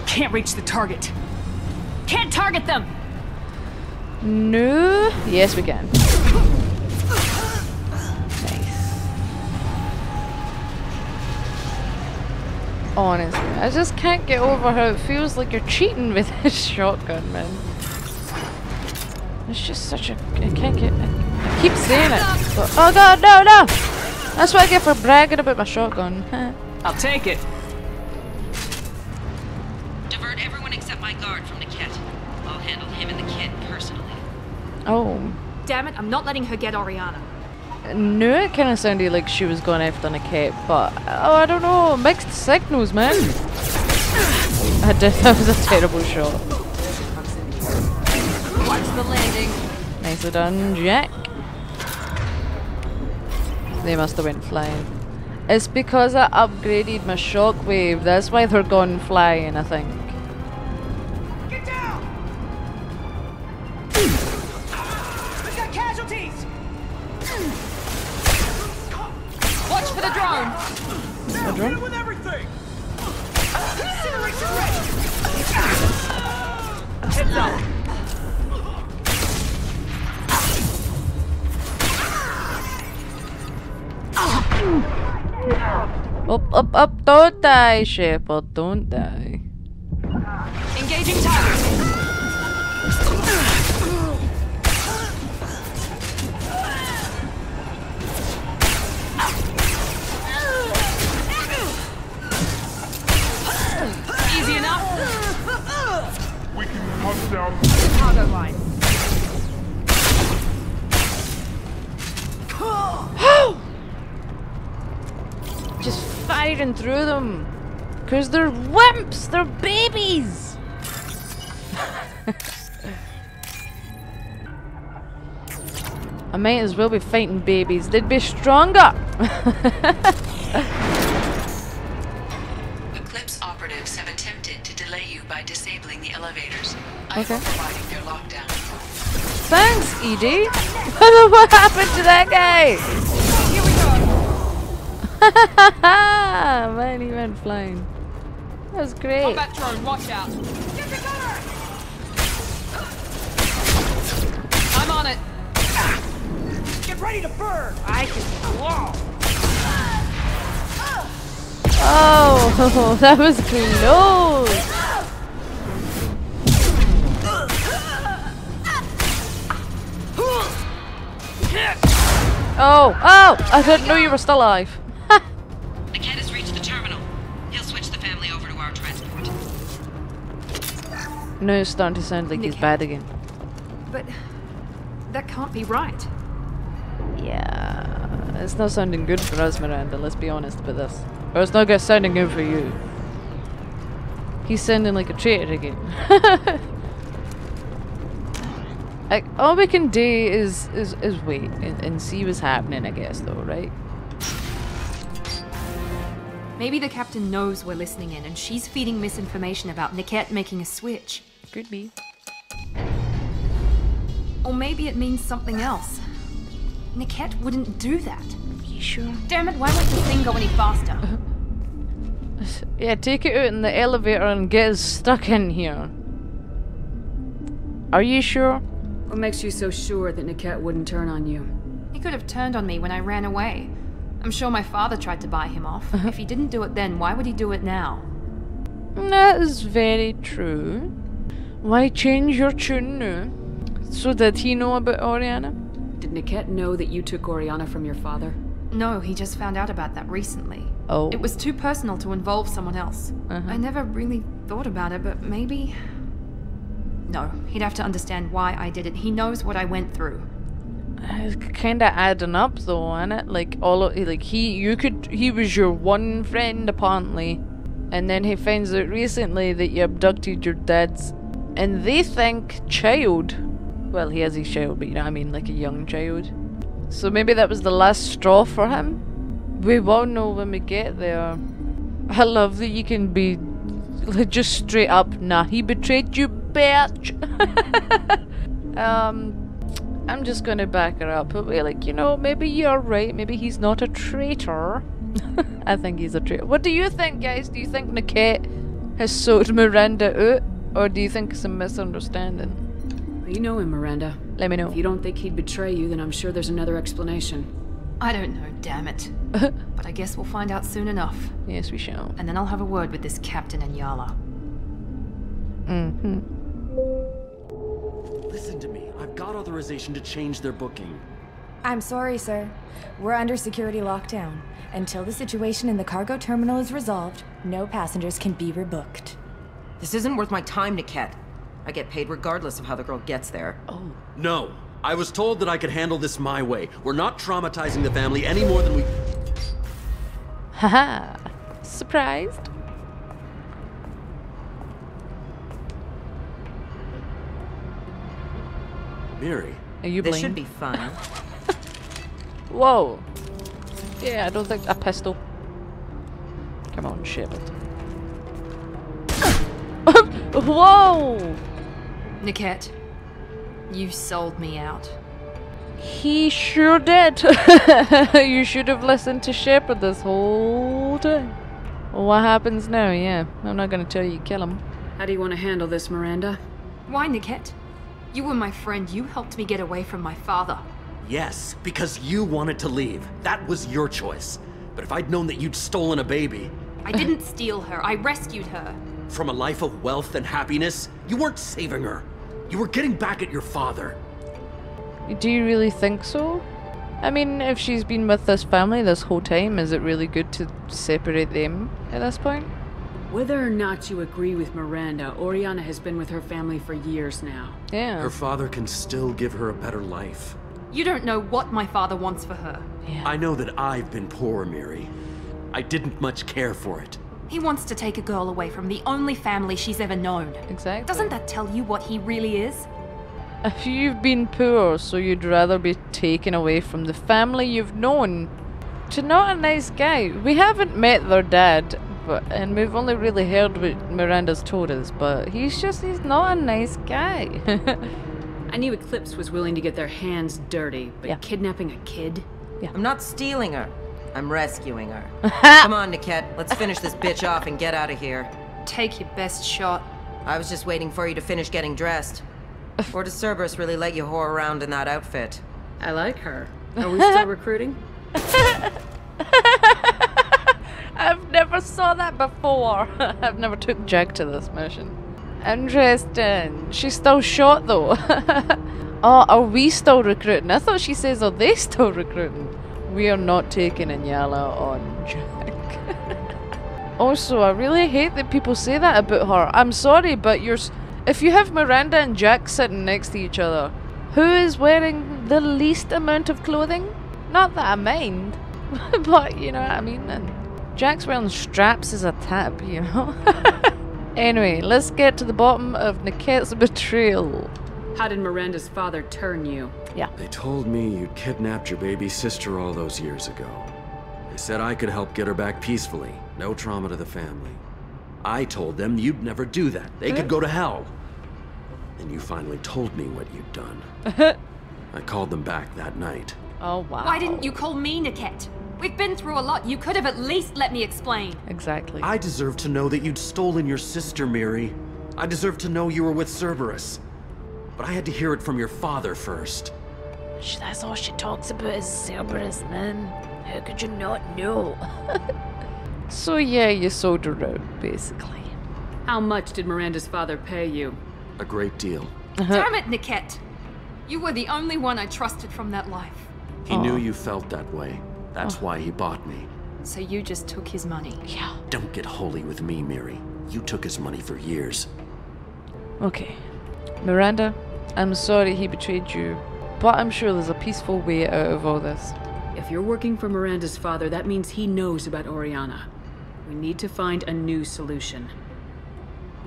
Can't reach the target. Can't target them. No. Yes, we can. Honestly, I just can't get over how it feels like you're cheating with this shotgun, man. It's just such a... I can't get... I keep saying it. But, oh god, no, no! That's what I get for bragging about my shotgun. I'll take it. Divert everyone except my guard from Niket. I'll handle him and the kid personally. Oh. Damn it, I'm not letting her get Oriana. No, it kind of sounded like she was going after Niket, but oh, I don't know. Mixed signals, man. That was a terrible shot. Watch the landing. Nicely done, Jack. They must have went flying. It's because I upgraded my shockwave. That's why they're gone flying, I think. Get down! We've got casualties! Watch for the drone! A drone? With everything! Incineration ready! Heads up! Up, don't die, Shepard, don't die. Engaging target! Easy enough. We can hunt down Cargo line. Just firing through them. Because they're wimps, they're babies. I might as well be fighting babies, they'd be stronger. Eclipse operatives have attempted to delay you by disabling the elevators. Okay. I'm providing their lockdown. Thanks, Edie. What happened to that guy? Here we go. Man, he went flying. That was great. Combat drone, watch out. Get the cover! I'm on it. Get ready to burn. I can hit the wall. Oh, that was close. Oh, I didn't know you were still alive. The cat has reached the terminal. He'll switch the family over to our transport. Now it's starting to sound like he's bad again. But that can't be right. Yeah, it's not sounding good for us, Miranda, let's be honest about this. Or it's not sounding good for you. He's sounding like a traitor again. Like, all we can do is wait and see what's happening, I guess, though, right? Maybe the captain knows we're listening in and she's feeding misinformation about Niket making a switch. Could be. Or maybe it means something else. Niket wouldn't do that. You sure? Damn it, why won't this thing go any faster? Yeah, take it out in the elevator and get us stuck in here. Are you sure? What makes you so sure that Niket wouldn't turn on you? He could have turned on me when I ran away. I'm sure my father tried to buy him off. If he didn't do it then, why would he do it now? That is very true. Why change your tune now? So did he know about Oriana? Did Niket know that you took Oriana from your father? No, he just found out about that recently. Oh. It was too personal to involve someone else. I never really thought about it, but maybe... No, he'd have to understand why I did it. He knows what I went through. It's kinda adding up though, innit? Like all of, like he was your one friend apparently, and then he finds out recently that you abducted your dad's, and they think child. Well, he has his child, but you know what I mean, like a young child. So maybe that was the last straw for him. We won't know when we get there. I love that you can be Like, just straight up, nah, he betrayed you, bitch. I'm just gonna back her up. But we're like, you know, maybe you're right. Maybe he's not a traitor. I think he's a traitor. What do you think, guys? Do you think Niket has sold Miranda out? Or do you think it's a misunderstanding? You know him, Miranda. Let me know. If you don't think he'd betray you, then I'm sure there's another explanation. I don't know, damn it. But I guess we'll find out soon enough. Yes, we shall. And then I'll have a word with this captain and Yala. Listen to me. I've got authorization to change their booking. I'm sorry, sir. We're under security lockdown. Until the situation in the cargo terminal is resolved, no passengers can be rebooked. This isn't worth my time, Niket. I get paid regardless of how the girl gets there. Oh. No. I was told that I could handle this my way. We're not traumatizing the family any more than we... Haha. Surprised? Mary. Are you This blind? should be fun. Whoa. Yeah, I don't think a pistol. Come on, Shepard. Whoa! Niket, you sold me out. He sure did. You should have listened to Shepard this whole time. Well, what happens now? Yeah, I'm not gonna tell you kill him. How do you want to handle this, Miranda? Why, Niket? You were my friend. You helped me get away from my father. Yes, because you wanted to leave. That was your choice. But if I'd known that you'd stolen a baby... I didn't steal her. I rescued her. From a life of wealth and happiness, you weren't saving her. You were getting back at your father. Do you really think so? I mean, if she's been with this family this whole time, is it really good to separate them at this point? Whether or not you agree with Miranda, Oriana has been with her family for years now. Yeah. Her father can still give her a better life. You don't know what my father wants for her. Yeah. I know that I've been poor, Miri. I didn't much care for it. He wants to take a girl away from the only family she's ever known. Exactly. Doesn't that tell you what he really is? If you've been poor, so you'd rather be taken away from the family you've known to not a nice guy. We haven't met their dad, and we've only really heard what Miranda's told us, but he's not a nice guy. I knew Eclipse was willing to get their hands dirty, but kidnapping a kid? Yeah. I'm not stealing her. I'm rescuing her. Come on, Niket. Let's finish this bitch off and get out of here. Take your best shot. I was just waiting for you to finish getting dressed. Or does Cerberus really let you whore around in that outfit? I like her. Are we still recruiting? I've never saw that before. I've never took Jack to this mission. Interesting. She's still shot though. Oh, are we still recruiting? I thought she says, are they still recruiting? We are not taking Inyala on Jack. Also, I really hate that people say that about her. I'm sorry, but if you have Miranda and Jack sitting next to each other, who is wearing the least amount of clothing? Not that I mind, but you know what I mean. And Jack's wearing straps as a tab, you know. Anyway, let's get to the bottom of Niket's betrayal. How did Miranda's father turn you? Yeah. They told me you'd kidnapped your baby sister all those years ago. They said I could help get her back peacefully. No trauma to the family. I told them you'd never do that. They could go to hell. And you finally told me what you'd done. I called them back that night. Oh, wow. Why didn't you call me, Niket? We've been through a lot. You could have at least let me explain. Exactly. I deserve to know that you'd stolen your sister, Miri. I deserve to know you were with Cerberus. But I had to hear it from your father first. That's all she talks about is Cerberus, man. How could you not know? So yeah, you sold her out, basically. How much did Miranda's father pay you? A great deal. Damn it, Niket! You were the only one I trusted from that life. He knew you felt that way. That's why he bought me. So you just took his money? Yeah. Don't get holy with me, Miri. You took his money for years. Okay. Miranda, I'm sorry he betrayed you, but I'm sure there's a peaceful way out of all this. If you're working for Miranda's father, that means he knows about Oriana. We need to find a new solution.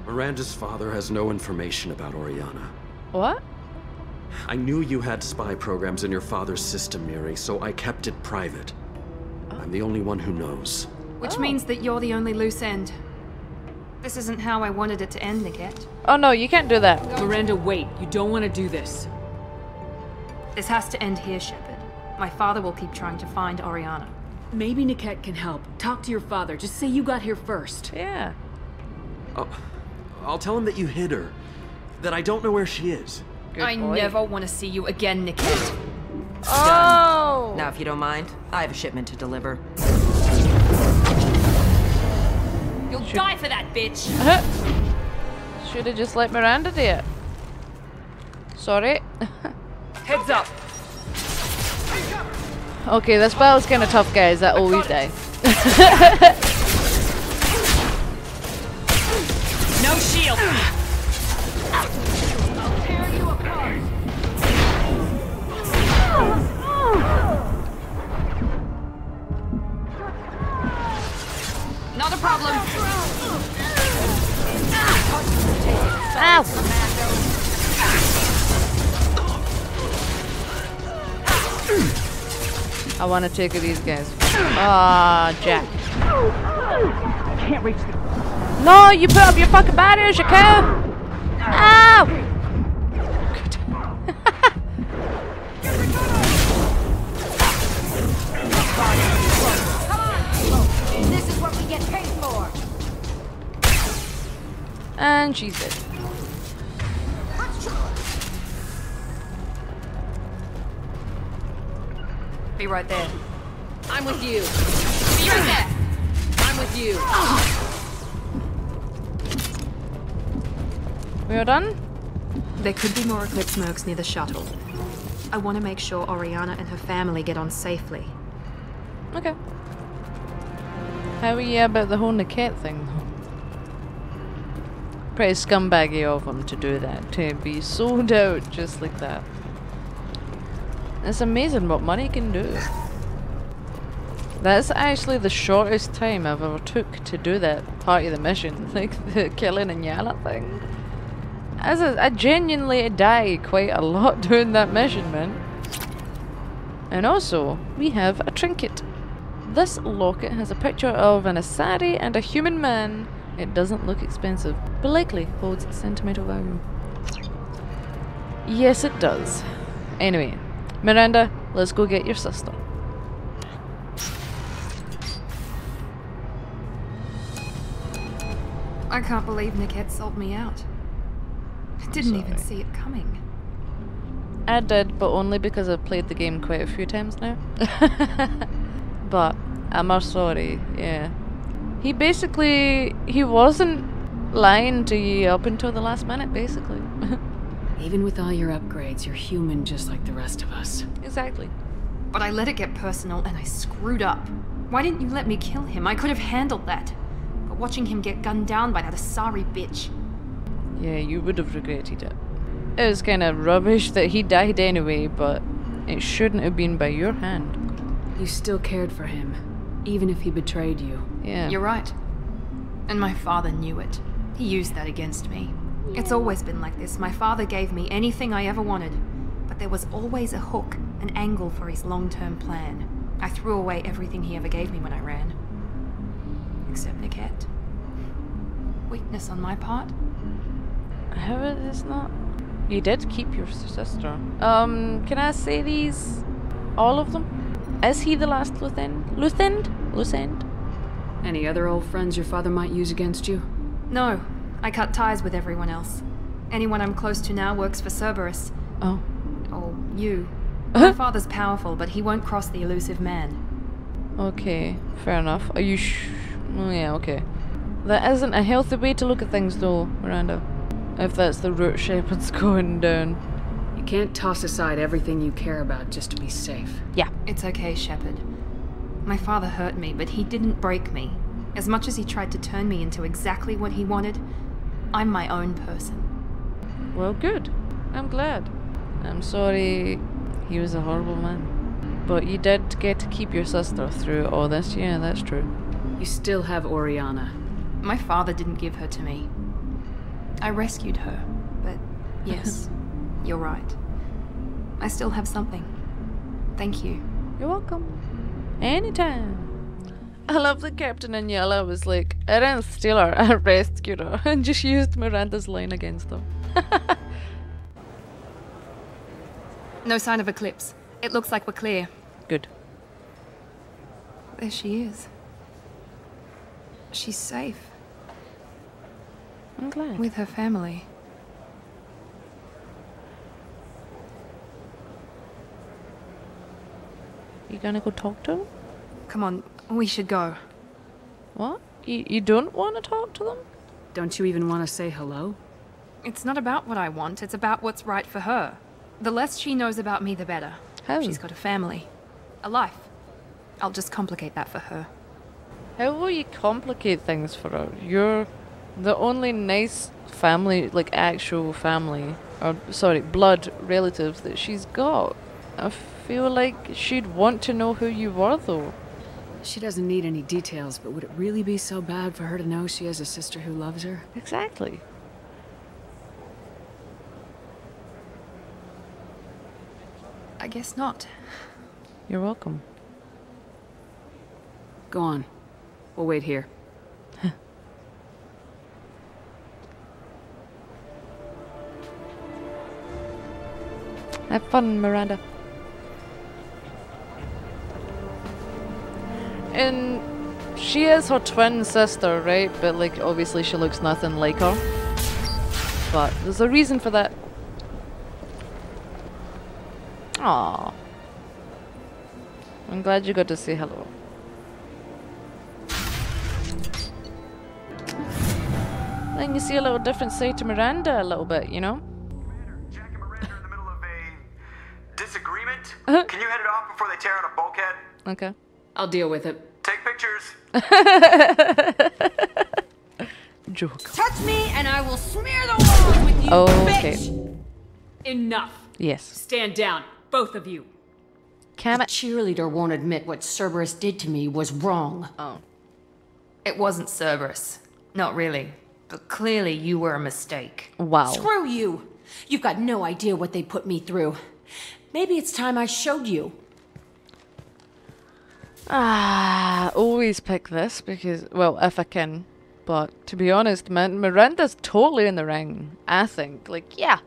Miranda's father has no information about Oriana. What? I knew you had spy programs in your father's system, Miri, so I kept it private. I'm the only one who knows. Which means that you're the only loose end. This isn't how I wanted it to end, Niket. Oh no, you can't do that. Miranda, wait. You don't want to do this. This has to end here, Shepard. My father will keep trying to find Oriana. Maybe Niket can help. Talk to your father. Just say you got here first. Yeah. Oh, I'll tell him that you hid her. That I don't know where she is. I never want to see you again, Niket. Oh! Now, if you don't mind, I have a shipment to deliver. You'll die for that, bitch! Should have just let Miranda do it. Sorry. Heads up! Okay, this battle's kind of tough, guys. That always die. No shield! I'll tear you apart. Not a problem. Ow! I want to take these guys. Ah, Jack. I can't reach the... No, you put up your fucking barriers, you cow! Ow! This is what we get paid for. And she's dead. Be right there. I'm with you. Be right there! I'm with you. We are done? There could be more Eclipse mercs near the shuttle. I want to make sure Oriana and her family get on safely. Okay. How are you about the whole Niket thing, though? Pretty scumbaggy of him to do that, to be sold out just like that. It's amazing what money can do. That's actually the shortest time I've ever took to do that part of the mission, like the killing and Yana thing. I genuinely died quite a lot doing that mission, man. And also, we have a trinket. This locket has a picture of an Asari and a human man. It doesn't look expensive, but likely holds sentimental value. Yes, it does. Anyway, Miranda, let's go get your sister. I can't believe Niket sold me out. I didn't even see it coming. I did, but only because I've played the game quite a few times now. But I'm sorry, yeah. He wasn't lying to you up until the last minute, basically. Even with all your upgrades, you're human just like the rest of us. Exactly. But I let it get personal and I screwed up. Why didn't you let me kill him? I could have handled that. But watching him get gunned down by that Asari bitch. Yeah, you would have regretted it. It was kind of rubbish that he died anyway, but it shouldn't have been by your hand. You still cared for him, even if he betrayed you. Yeah. You're right. And my father knew it. He used that against me. It's always been like this. My father gave me anything I ever wanted, but there was always a hook, an angle for his long-term plan. I threw away everything he ever gave me when I ran. Except Niket. Weakness on my part. How is this not? You did keep your sister. Can I say these? All of them? Is he the last Luthend? Any other old friends your father might use against you? No. I cut ties with everyone else. Anyone I'm close to now works for Cerberus. Oh. Or you. My father's powerful, but he won't cross the elusive man. Okay, fair enough. Are you oh yeah, okay. That isn't a healthy way to look at things though, Miranda. If that's the route Shepard's going down. You can't toss aside everything you care about just to be safe. Yeah. It's okay, Shepard. My father hurt me, but he didn't break me. As much as he tried to turn me into exactly what he wanted, I'm my own person. Well, good. I'm glad. I'm sorry he was a horrible man. But you did get to keep your sister through all this. Yeah, that's true. You still have Oriana. My father didn't give her to me. I rescued her, but yes, you're right. I still have something. Thank you. You're welcome. Anytime. I love that Captain Agnella was like, I didn't steal her, I rescued her, and just used Miranda's line against them. No sign of Eclipse. It looks like we're clear. Good. There she is. She's safe. I'm glad. With her family. You gonna go talk to them? Come on, we should go. What? You don't want to talk to them? Don't you even want to say hello? It's not about what I want, it's about what's right for her. The less she knows about me, the better. How? She's got a family. A life. I'll just complicate that for her. How will you complicate things for her? You're the only nice family, like actual family, or sorry, blood relatives that she's got. I feel like she'd want to know who you were, though. She doesn't need any details, but would it really be so bad for her to know she has a sister who loves her? Exactly. I guess not. You're welcome. Go on. We'll wait here. Have fun, Miranda. And she is her twin sister, right? But like, obviously she looks nothing like her. But there's a reason for that. Aww. I'm glad you got to say hello. Then you see a little different side to Miranda a little bit, you know? Jack and Miranda are in the middle of a disagreement. Can you head it off before they tear out a bulkhead? Okay. I'll deal with it. Take pictures. Joke. Touch me and I will smear the walls with you, Okay. bitch! Enough. Yes. Stand down, both of you. Can The cheerleader won't admit what Cerberus did to me was wrong. Oh. It wasn't Cerberus. Not really. But clearly you were a mistake. Wow. Screw you! You've got no idea what they put me through. Maybe it's time I showed you. Always pick this because, well, if I can. But to be honest, man, Miranda's totally in the ring. I think. Like, yeah,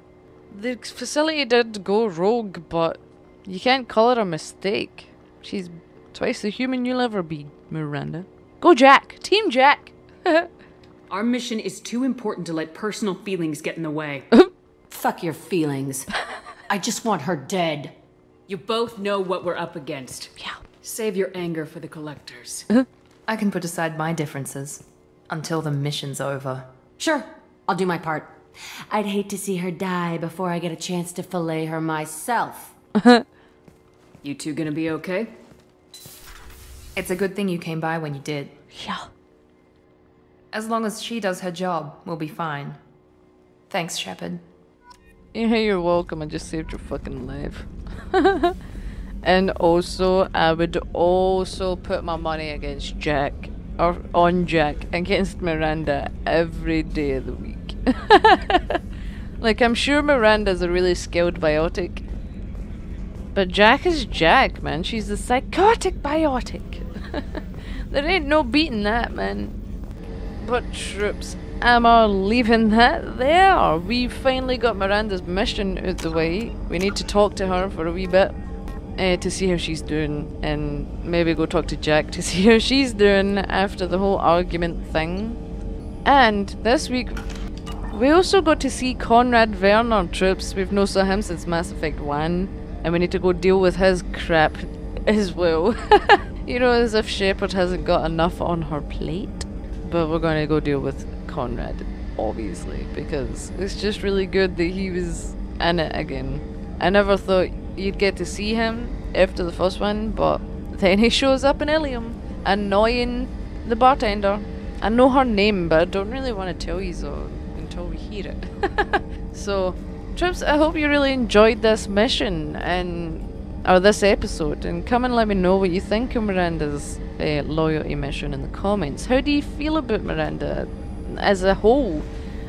the facility did go rogue, but you can't call her a mistake. She's twice the human you'll ever be, Miranda. Go Jack! Team Jack! Our mission is too important to let personal feelings get in the way. Fuck your feelings. I just want her dead. You both know what we're up against. Yeah. Save your anger for the collectors. I can put aside my differences until the mission's over. Sure, I'll do my part. I'd hate to see her die before I get a chance to fillet her myself. You two gonna be okay? It's a good thing you came by when you did. Yeah. As long as she does her job, we'll be fine. Thanks, Shepard. Yeah, you're welcome. I just saved your fucking life. And also, I would also put my money against Jack, or on Jack, against Miranda every day of the week. Like, I'm sure Miranda's a really skilled biotic, but Jack is Jack, man. She's a psychotic biotic. There ain't no beating that, man. But troops, am I leaving that there? We finally got Miranda's mission out the way. We need to talk to her for a wee bit. To see how she's doing, and maybe go talk to Jack to see how she's doing after the whole argument thing. And this week, we also got to see Conrad Werner, troops. We've not saw him since Mass Effect 1, and we need to go deal with his crap as well. You know, as if Shepard hasn't got enough on her plate. But we're going to go deal with Conrad, obviously, because it's just really good that he was in it again. I never thought you'd get to see him after the first one, but then he shows up in Illium, annoying the bartender. I know her name, but I don't really want to tell you so until we hear it. So, troops, I hope you really enjoyed this mission, or this episode, and come and let me know what you think of Miranda's loyalty mission in the comments. How do you feel about Miranda as a whole?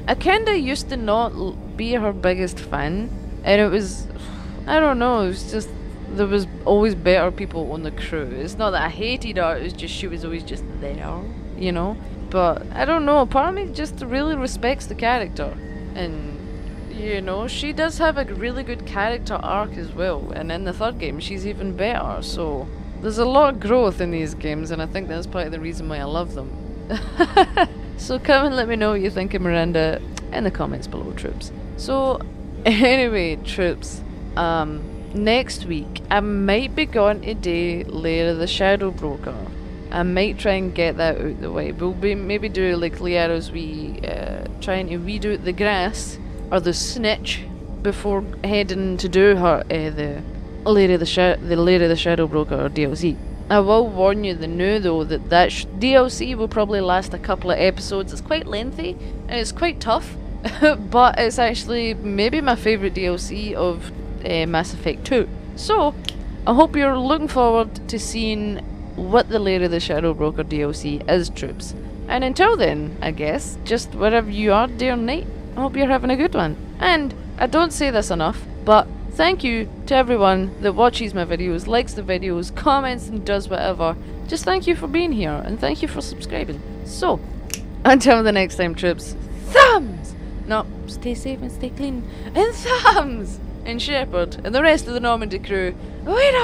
I kinda used to not be her biggest fan, and it was, I don't know, it was just there was always better people on the crew. It's not that I hated her, it's just she was always just there, you know? But I don't know, part of me just really respects the character. And, you know, she does have a really good character arc as well. And in the third game, she's even better. So there's a lot of growth in these games, and I think that's part of the reason why I love them. So come and let me know what you think of Miranda in the comments below, troops. So, anyway, troops, next week, I might be going to do Lair of the Shadow Broker. I might try and get that out the way. We'll be maybe do like Liara's wee, trying to weed out the grass, or the snitch, before heading to do her, the Lair of the Shadow Broker, or DLC. I will warn you now though that DLC will probably last a couple of episodes. It's quite lengthy, and it's quite tough, but it's actually maybe my favourite DLC of Mass Effect 2. So, I hope you're looking forward to seeing what the Lair of the Shadow Broker DLC is, troops. And until then, I guess, just wherever you are day or night, I hope you're having a good one. And I don't say this enough, but thank you to everyone that watches my videos, likes the videos, comments and does whatever. Just thank you for being here, and thank you for subscribing. So, until the next time, troops, thumbs! No, stay safe and stay clean. And thumbs! And Shepard and the rest of the Normandy crew, Wait